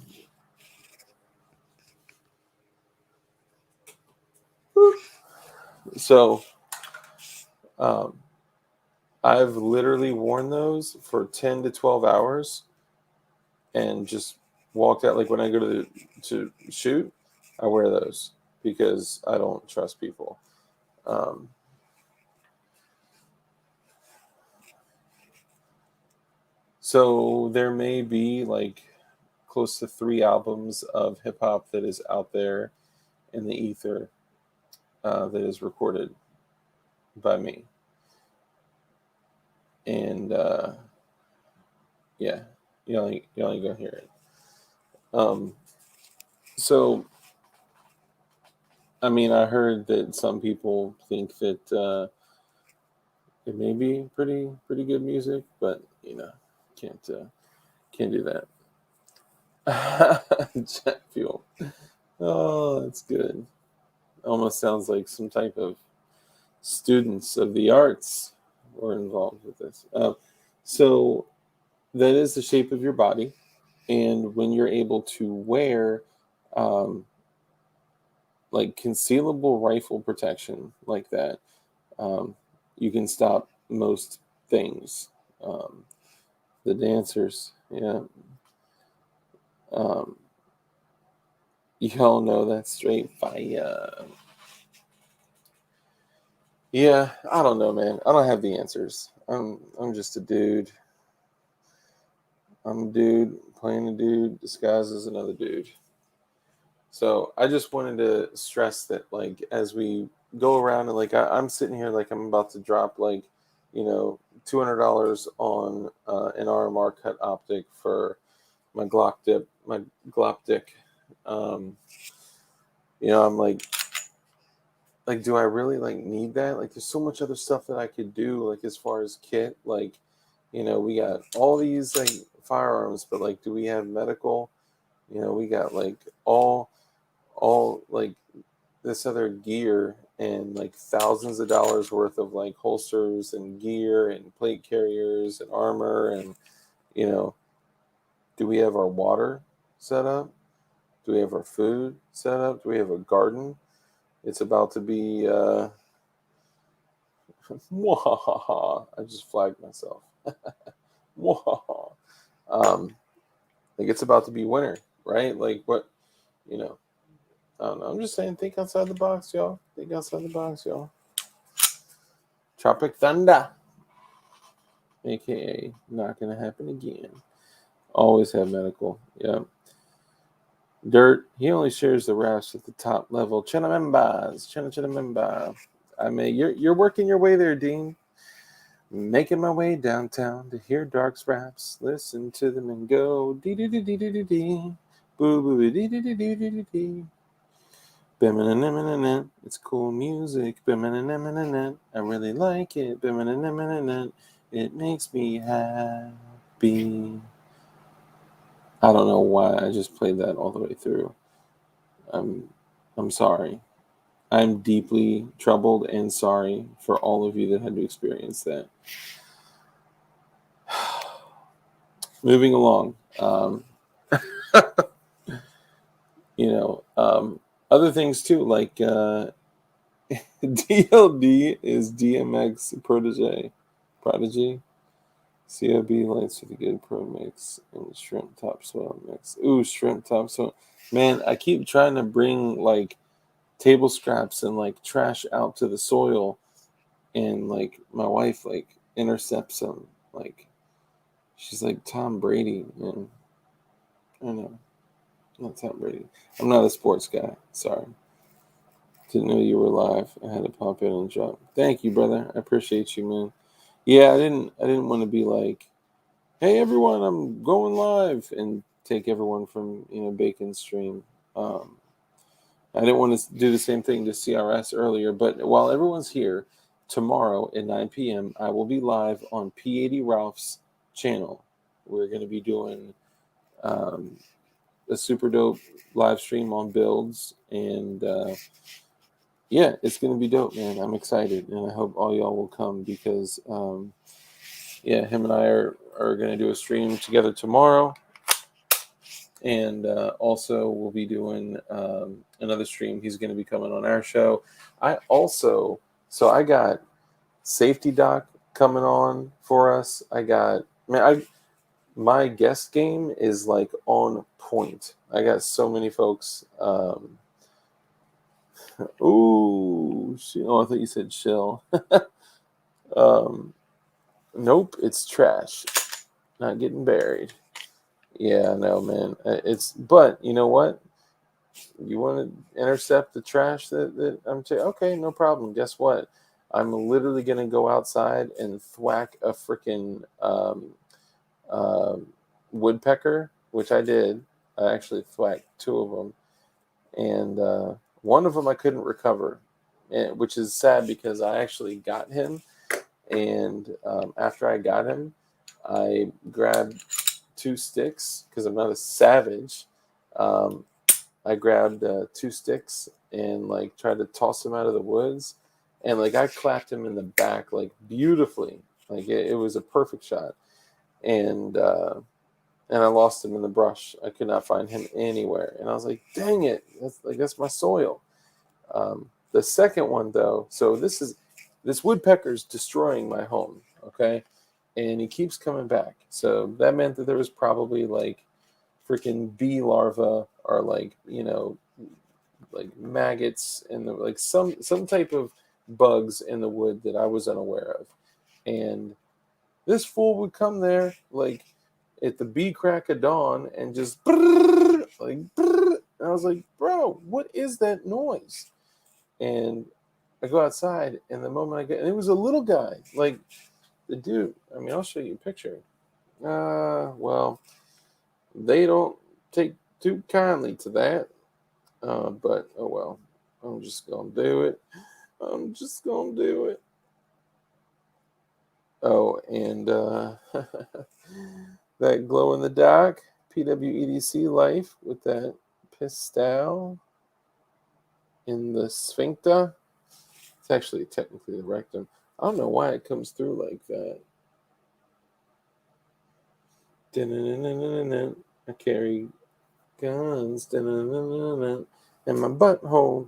S1: so um, I've literally worn those for 10 to 12 hours and just walked out. Like when I go to shoot, I wear those because I don't trust people. Um, so there may be like close to 3 albums of hip hop that is out there in the ether that is recorded by me, and yeah, you only go hear it. Um, so I mean, I heard that some people think that it may be pretty good music, but can't can't do that. Jet fuel. Oh, that's good. Almost sounds like some type of students of the arts were involved with this. So that is the shape of your body, and when you're able to wear um, like concealable rifle protection like that, um, you can stop most things. Um, the dancers, yeah. Um, y'all know that straight fire. Yeah, I don't know, man. I don't have the answers. I'm just a dude. I'm a dude playing a dude disguised as another dude. So I just wanted to stress that, like, as we go around and like I'm sitting here like I'm about to drop like, $200 on an RMR cut optic for my Glock dick. Um, I'm like, do I really like need that? Like, there's so much other stuff that I could do, like as far as kit. Like, we got all these like firearms, but like, do we have medical? You know, we got like all like this other gear and like thousands of dollars worth of like holsters and gear and plate carriers and armor. And you know, do we have our water set up? Do we have our food set up? Do we have a garden? It's about to be I just flagged myself. um like it's about to be winter, right? Like what, you know, I don't know. I'm just saying, think outside the box, y'all. Think outside the box, y'all. Tropic Thunder, aka not gonna happen again. Always have medical. Yeah. Dirt. He only shares the raps at the top level. Chena members. Chena member. I mean, you're working your way there, Dean. Making my way downtown to hear Dark's raps. Listen to them and go dee dee dee dee dee dee dee. Boo boo dee dee dee dee dee dee dee. It's cool music. I really like it. It makes me happy. I don't know why I just played that all the way through. I'm sorry. I'm deeply troubled and sorry for all of you that had to experience that. Moving along. You know, other things too, like DLD is DMX protege. Prodigy. COB lights with a good pro mix and shrimp topsoil mix. Ooh, shrimp topsoil. Man, I keep trying to bring like table scraps and like trash out to the soil, and like my wife like intercepts them. Like she's like Tom Brady, man. I know, not Tom Brady. I'm not a sports guy. Sorry. Didn't know you were live. I had to pop in and drop. Thank you, brother. I appreciate you, man. Yeah, I didn't want to be like, hey everyone, I'm going live and take everyone from, you know, Bacon's stream. Um, I didn't want to do the same thing to CRS earlier, but while everyone's here, tomorrow at 9 p.m. I will be live on P80 Ralph's channel. We're going to be doing a super dope live stream on builds, and yeah, it's going to be dope, man. I'm excited, and I hope all y'all will come because yeah, him and I are going to do a stream together tomorrow. And also we'll be doing another stream. He's going to be coming on our show. I got Safety Doc coming on for us. My guest game is like on point. I got so many folks. Oh, I thought you said chill. Nope, it's trash. Not getting buried. Yeah, no, man. But you know what? You want to intercept the trash that I'm saying? Okay, no problem. Guess what? I'm literally going to go outside and thwack a freaking uh, woodpecker, which I did. I actually thwacked two of them. And one of them I couldn't recover, which is sad because I actually got him. And after I got him, I grabbed two sticks because I'm not a savage. I grabbed two sticks and like tried to toss him out of the woods, and like I clapped him in the back like beautifully, like it was a perfect shot, and I lost him in the brush. I could not find him anywhere, and I was like, dang it, that's my soil. The second one though, so this woodpecker's destroying my home, okay, and he keeps coming back. So that meant that there was probably like freaking bee larvae or like, you know, like maggots and like some type of bugs in the wood that I was unaware of. And this fool would come there like at the bee crack of dawn and just like and I was like, bro, what is that noise? And I go outside, and the moment I get, and it was a little guy, like the dude. I mean, I'll show you a picture. Well, they don't take too kindly to that. But oh well, I'm just gonna do it. I'm just gonna do it. Oh, and that glow in the dark PWEDC life with that pistil in the sphincter. It's actually technically the rectum. I don't know why it comes through like that. I carry guns in my butthole.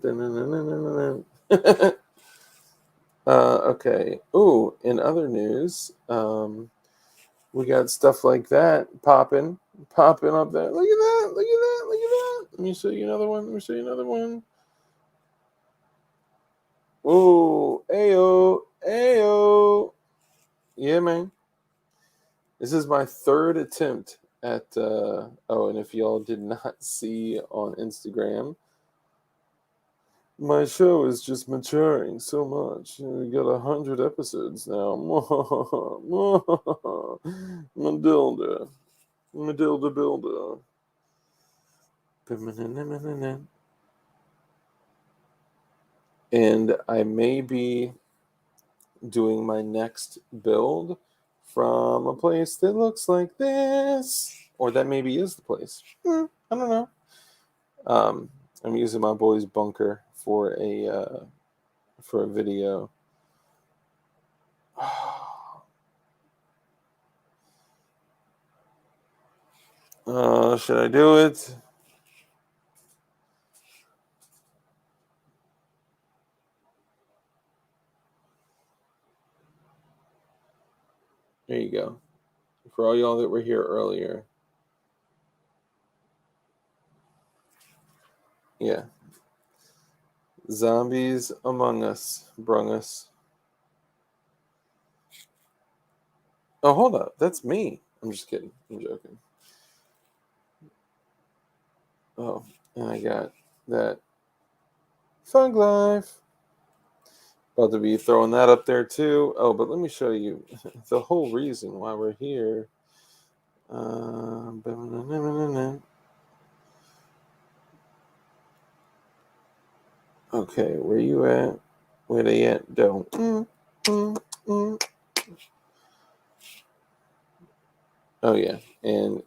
S1: Okay. Ooh, in other news, we got stuff like that popping up there. Look at that! Look at that! Look at that! Let me show you another one. Ooh, ayo, ayo. Yeah, man. This is my third attempt at. And if y'all did not see on Instagram, my show is just maturing so much. We got 100 episodes now. Madilda builder. And I may be doing my next build from a place that looks like this, or that maybe is the place. I don't know. I'm using my boy's bunker for a video. Should I do it? There you go. For all y'all that were here earlier. Yeah. Zombies Among Us, brung us. Oh, hold up. That's me. I'm just kidding. I'm joking. Oh, and I got that Thug Life. About to be throwing that up there too. Oh, but let me show you the whole reason why we're here. Okay, where you at? Where they at? Don't. Oh yeah, and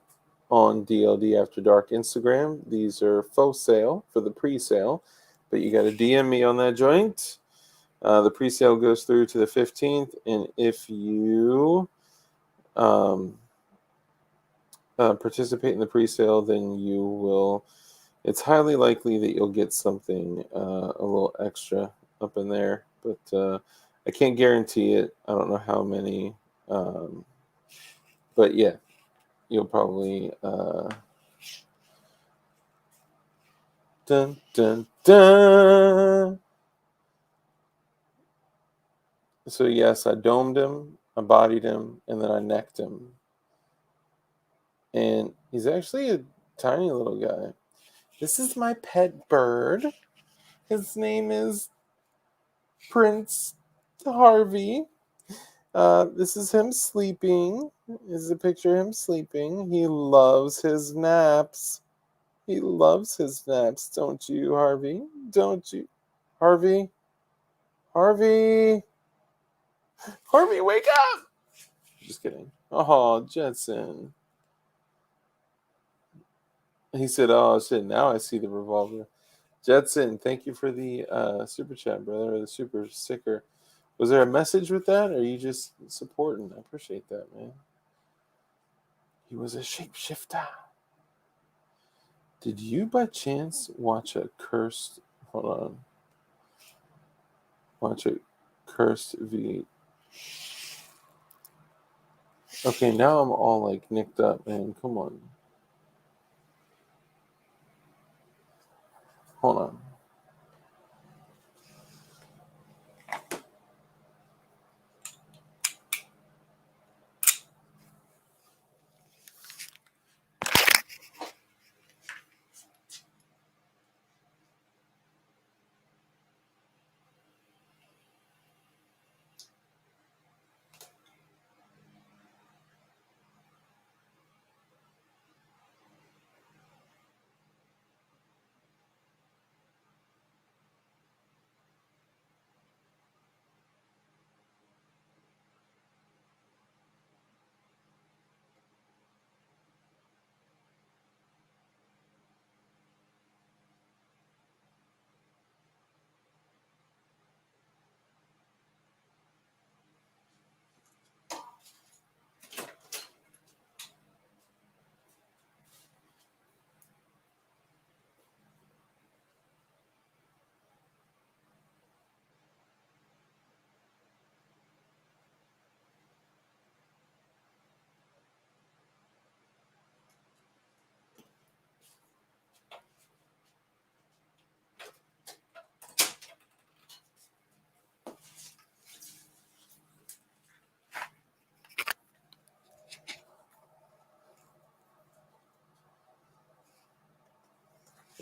S1: on DLD After Dark Instagram, these are faux sale for the pre-sale, but you got to DM me on that joint. The pre-sale goes through to the 15th, and if you participate in the pre-sale, then you will. It's highly likely that you'll get something a little extra up in there, but I can't guarantee it. I don't know how many, but yeah, you'll probably. Dun dun dun. So yes, I domed him, I bodied him, and then I necked him. And he's actually a tiny little guy. This is my pet bird. His name is Prince Harvey. This is him sleeping. This is a picture of him sleeping. He loves his naps. He loves his naps, don't you, Harvey? Don't you? Harvey? Harvey? Harvey, wake up! Just kidding. Oh, Jetson. He said, oh, shit, now I see the revolver. Jetson, thank you for the super chat, brother, or the super sticker. Was there a message with that, or are you just supporting? I appreciate that, man. He was a shapeshifter. Did you, by chance, watch a cursed... Hold on. Watch a cursed V. Okay, now I'm all, like, nicked up, man. Come on. Hold on.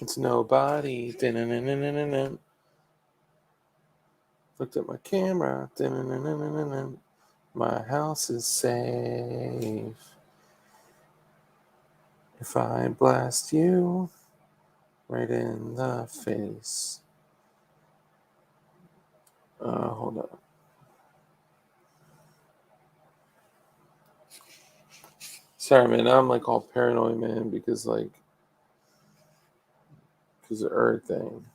S1: It's nobody. Dun-dun-dun-dun-dun-dun. Looked at my camera. Dun-dun-dun-dun-dun-dun. My house is safe. If I blast you right in the face. Hold on. Sorry, man. Now I'm like all paranoid, man, because of everything.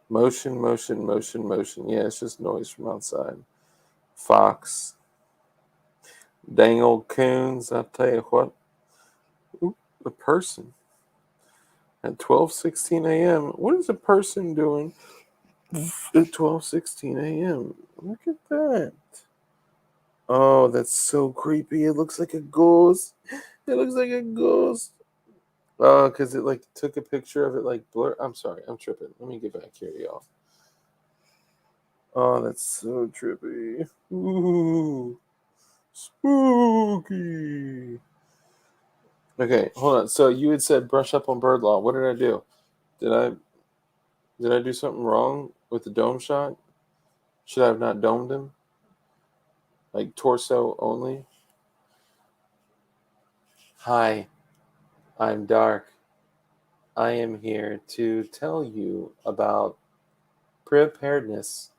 S1: Motion, motion, motion, motion. Yeah, it's just noise from outside. Fox. Dang old coons. I'll tell you what. Ooh, a person. At 12:16 a.m. What is a person doing at 12:16 a.m.? Look at that. Oh, that's so creepy. It looks like a ghost. It looks like a ghost. Oh, because it like took a picture of it like blur. I'm sorry, I'm tripping. Let me get back here, y'all. Oh, that's so trippy. Ooh, spooky. Okay, hold on. So you had said brush up on bird law. What did I do? Did I did I do something wrong with the dome shot? Should I have not domed him? Like torso only? Hi, I'm Dark. I am here to tell you about preparedness.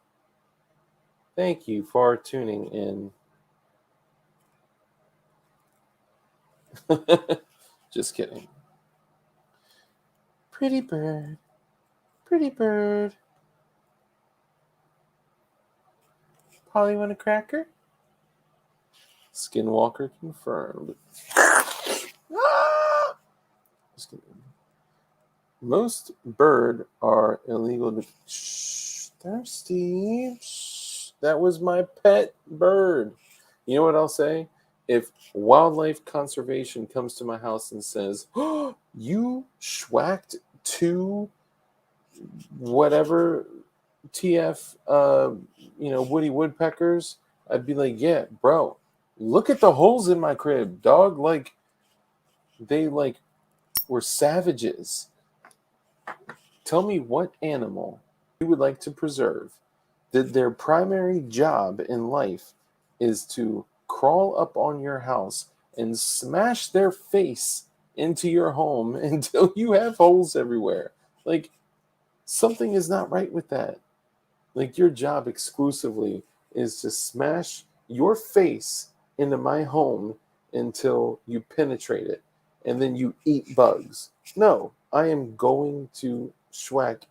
S1: Thank you for tuning in. Just kidding. Pretty bird, pretty bird. Polly want a cracker? Skinwalker confirmed. Just kidding. Most bird are illegal to. Shh, thirsty. Shh, that was my pet bird. You know what I'll say? If wildlife conservation comes to my house and says, oh, you schwacked two whatever TF, Woody Woodpeckers, I'd be like, yeah, bro, look at the holes in my crib, dog. Like, they like were savages. Tell me what animal you would like to preserve that their primary job in life is to crawl up on your house and smash their face into your home until you have holes everywhere. Like, something is not right with that. Like, your job exclusively is to smash your face into my home until you penetrate it and then you eat bugs. No, I am going to schwack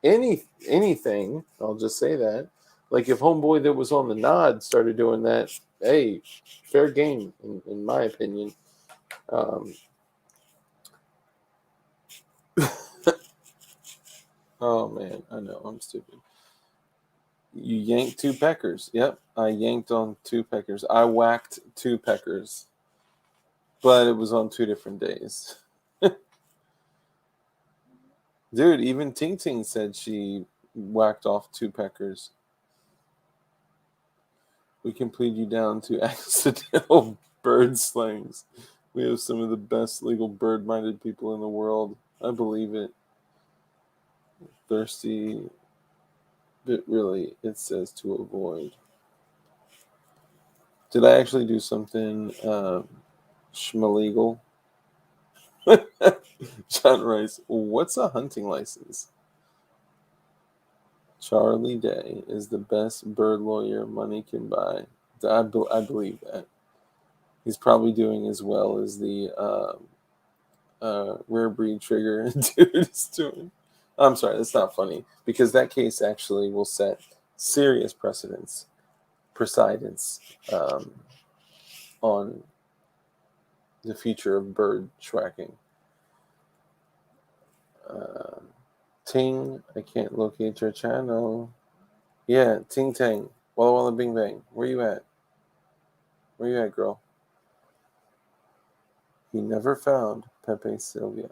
S1: anything. I'll just say that. Like, if homeboy that was on the nod started doing that, hey, fair game in my opinion. Um, oh man, I know I'm stupid. You yanked two peckers. Yep, I yanked on two peckers. I whacked two peckers, but it was on 2 different days. Dude, even Ting Ting said she whacked off two peckers. We can plead you down to accidental bird slangs. We have some of the best legal bird-minded people in the world. I believe it. Thirsty, but really, it says to avoid. Did I actually do something schmalegal? John Rice, what's a hunting license? Charlie Day is the best bird lawyer money can buy. I believe that. He's probably doing as well as the rare breed trigger dude is doing. I'm sorry, that's not funny because that case actually will set serious precedence on the future of bird tracking. Uh, Ting, I can't locate your channel. Yeah, Ting Tang, Walla Walla Bing Bang. Where you at? Where you at, girl? He never found Pepe Sylvia.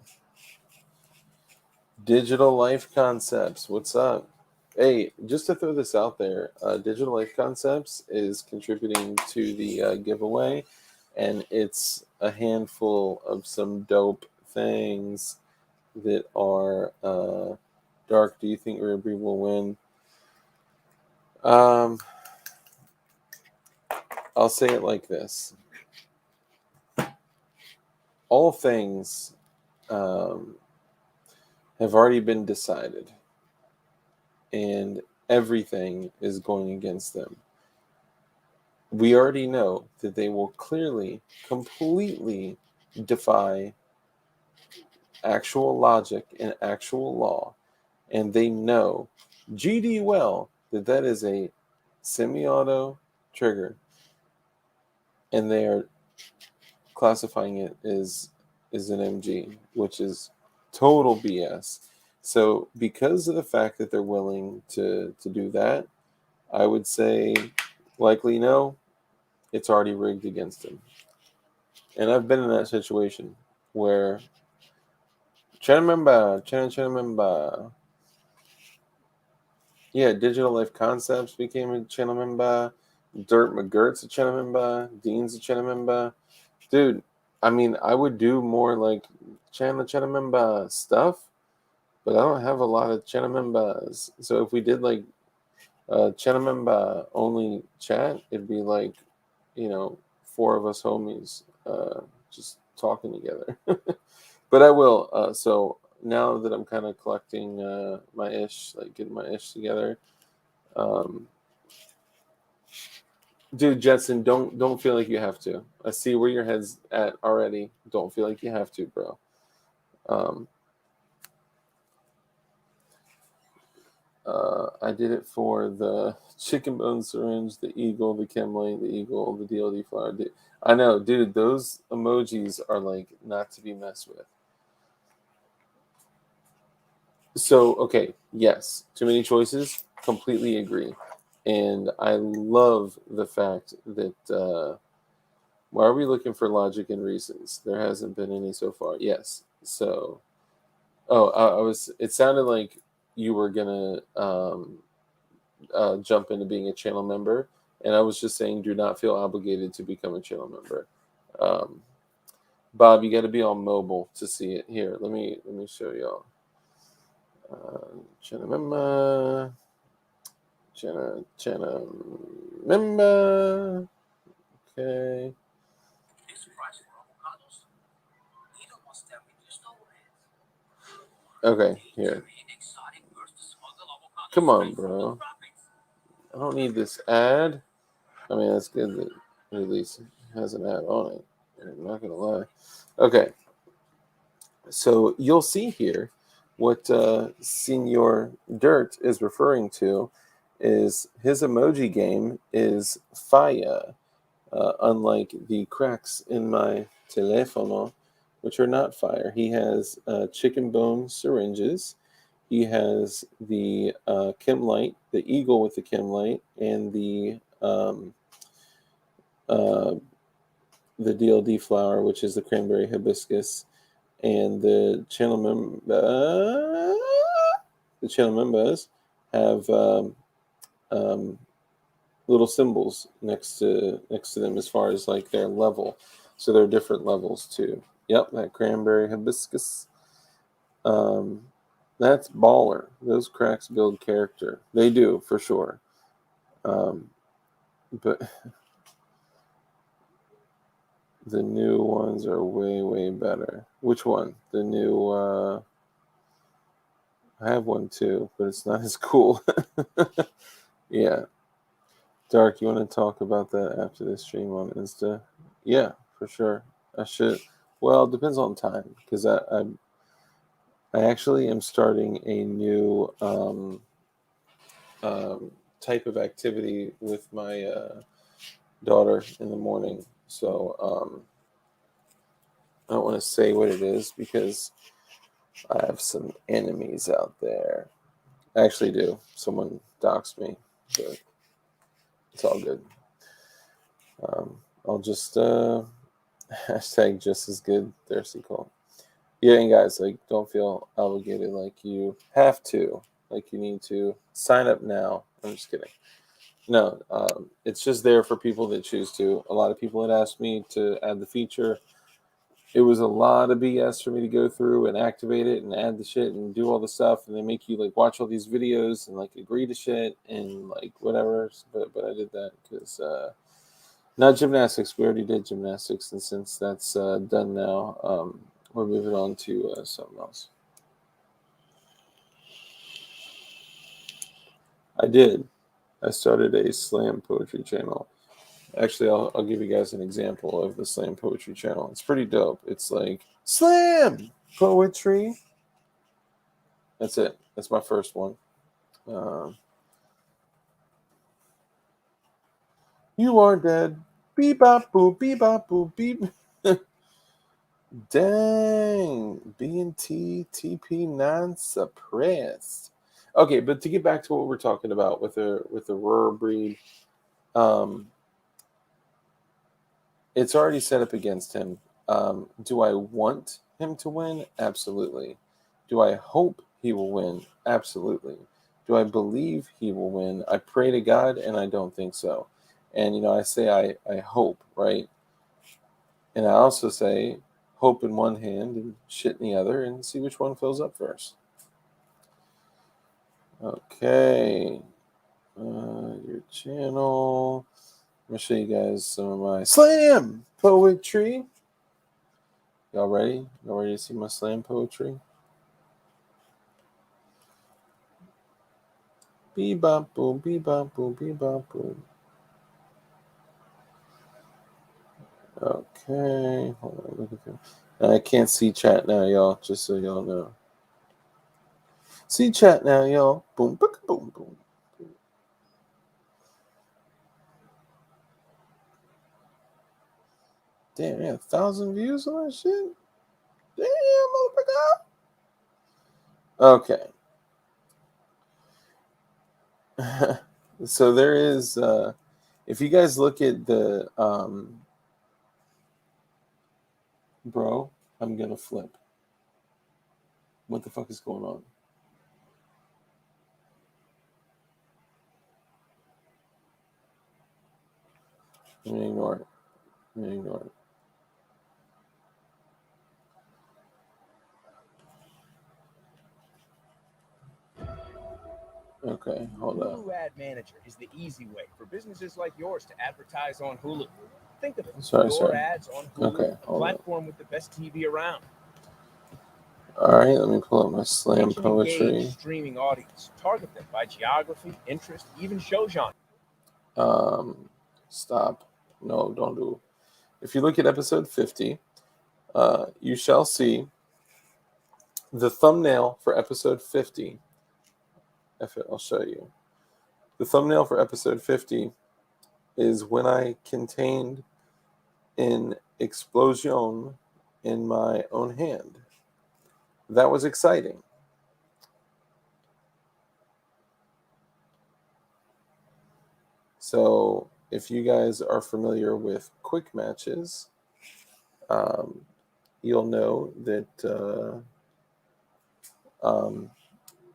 S1: Digital Life Concepts, what's up? Hey, just to throw this out there, Digital Life Concepts is contributing to the giveaway, and it's a handful of some dope things. that are dark. Do you think Ruby will win? Um, I'll say it like this: all things um, have already been decided, and everything is going against them. We already know that they will clearly, completely defy actual logic and actual law, and they know GD well that that is a semi-auto trigger, and they are classifying it as an MG, which is total BS. So because of the fact that they're willing to do that, I would say likely no, it's already rigged against them. And I've been in that situation where channel member. Yeah, Digital Life Concepts became a channel member. Dirt McGurt's a channel member. Dean's a channel member. Dude, I mean, I would do more like channel member stuff, but I don't have a lot of channel members. So if we did like channel member only chat, it'd be like, you know, four of us homies just talking together. But I will. So now that I'm kind of collecting my ish, like getting my ish together, um, dude, Jetson, don't feel like you have to. I see where your head's at already. Don't feel like you have to, bro. Um, I did it for the chicken bone syringe, the eagle, the chemlight, the eagle, the DLD flower. I know, dude. Those emojis are like not to be messed with. So, okay, yes, too many choices. Completely agree, and I love the fact that. Why are we looking for logic and reasons? There hasn't been any so far. Yes. So, oh, I was. It sounded like you were gonna jump into being a channel member, and I was just saying, do not feel obligated to become a channel member. Um, Bob, you got to be on mobile to see it. Here, let me show y'all. Channel member, channel member. Okay. Okay, here. Come on, bro. I don't need this ad. I mean, that's good that it at least has an ad on it. I'm not gonna lie. Okay, so you'll see here what Senor Dirt is referring to is his emoji game is fire, unlike the cracks in my telefono, which are not fire. He has chicken bone syringes. He has the chem light, the eagle with the chem light, and uh, the DLD flower, which is the cranberry hibiscus, and the channel members have um, little symbols next to them as far as like their level. So there are different levels too. Yep, that cranberry hibiscus. Um, that's baller. Those cracks build character. They do for sure. Um, but the new ones are way better. Which one? The new. I have one too, but it's not as cool. Yeah, Dark. You want to talk about that after this stream on Insta? Yeah, for sure. I should. Well, it depends on time because I actually am starting a new um, type of activity with my daughter in the morning. So I don't want to say what it is because I have some enemies out there. I actually do. Someone doxed me, but it's all good. I'll just hashtag just as good thirsty call. Yeah, and guys, like, don't feel obligated like you have to, like you need to sign up now. I'm just kidding. No, it's just there for people that choose to. A lot of people had asked me to add the feature. it was a lot of BS for me to go through and activate it and add the shit and do all the stuff, and they make you like watch all these videos and like agree to shit and like whatever. But I did that because not gymnastics. We already did gymnastics, and since that's done now, we're moving on to something else. I did. I started a slam poetry channel. Actually, I'll give you guys an example of the slam poetry channel. It's pretty dope. It's like slam poetry. That's it. That's my first one. You are dead. Beep bop boop beep bop boop beep. Dang. B&T TP non-suppressed. Okay, but to get back to what we're talking about with the rare breed, it's already set up against him. Do I want him to win? Absolutely. Do I hope he will win? Absolutely. Do I believe he will win? I pray to God, and I don't think so. And, I say I hope, right? And I also say hope in one hand and shit in the other and see which one fills up first. Okay. Your channel. I'm going to show you guys some of my slam poetry. Y'all ready? Y'all ready to see my slam poetry? Bebop boom, bebop boom, bebop boom. Okay, hold on, look at that. I can't see chat now, y'all. Just so y'all know. See chat now, y'all. Boom, boom, boom, boom. Damn, man, 1,000 views on that shit. Damn, motherfucker. Okay. So there is. If you guys look at the bro, I'm gonna flip. What the fuck is going on? I'm gonna ignore it. Okay, hold up.
S2: Hulu Ad Manager is the easy way for businesses like yours to advertise on Hulu. Think of it. Your ads on Hulu,
S1: Okay,
S2: a platform with the best TV around.
S1: All right, let me pull up my slam
S2: Reach an
S1: poetry.
S2: engaged streaming audience. Target them by geography, interest, even show genre.
S1: Stop. No, don't do. If you look at episode 50, you shall see the thumbnail for episode 50. I'll show you. The thumbnail for episode 50 is when I contained an explosion in my own hand. That was exciting. So if you guys are familiar with quick matches, you'll know that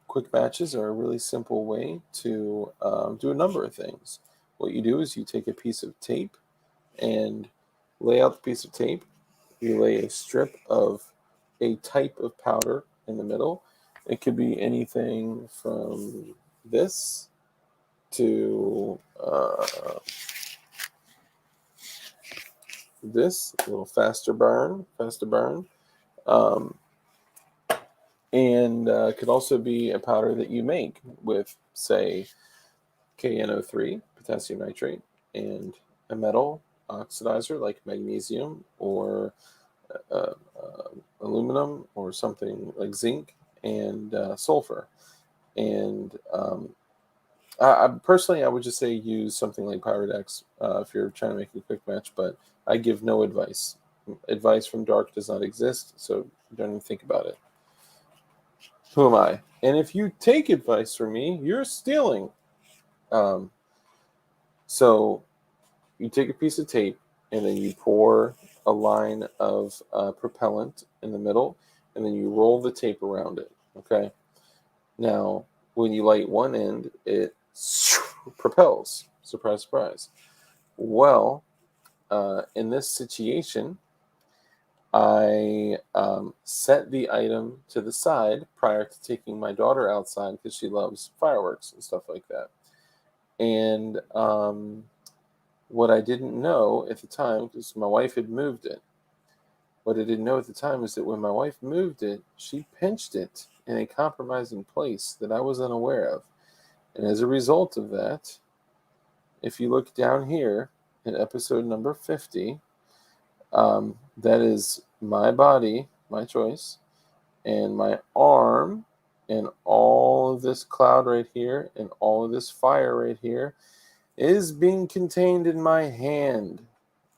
S1: quick matches are a really simple way to do a number of things. What you do is you take a piece of tape and lay out the piece of tape. You lay a strip of a type of powder in the middle. It could be anything from this to this, a little faster burn. And could also be a powder that you make with, say, KNO3, potassium nitrate, and a metal oxidizer like magnesium or aluminum or something like zinc and sulfur. And I personally, I would just say use something like Pyrodex if you're trying to make a quick match, but I give no advice. Advice from Dark does not exist, so don't even think about it. Who am I? And if you take advice from me, you're stealing. So you take a piece of tape and then you pour a line of propellant in the middle, and then you roll the tape around it. Okay. Now, when you light one end, it propels. Surprise, surprise. Well, in this situation, I set the item to the side prior to taking my daughter outside because she loves fireworks and stuff like that. And what I didn't know at the time, because my wife had moved it, what I didn't know at the time is that when my wife moved it, she pinched it in a compromising place that I was unaware of. And as a result of that, if you look down here in episode number 50, that is my body, my choice, and my arm, and all of this cloud right here, and all of this fire right here is being contained in my hand,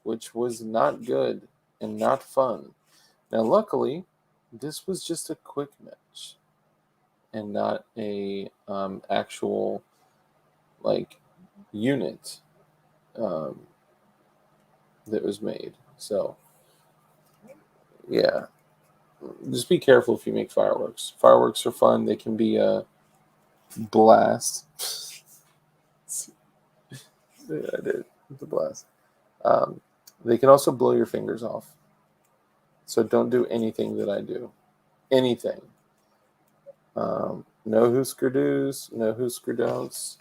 S1: which was not good and not fun. Now, luckily, this was just a quick match and not a actual like unit that was made. So, yeah, just be careful if you make fireworks. Fireworks are fun. They can be a blast. Yeah, I did. It's a blast. Um, they can also blow your fingers off. So don't do anything that I do. Anything. No Husker do's, no Husker don'ts.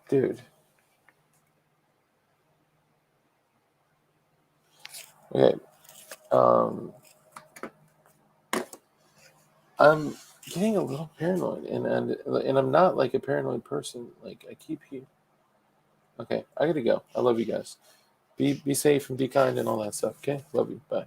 S1: Dude. Okay. I'm getting a little paranoid, and I'm not like a paranoid person. Like I keep you. Okay, I gotta go. I love you guys. Be safe and be kind and all that stuff. Okay, love you. Bye.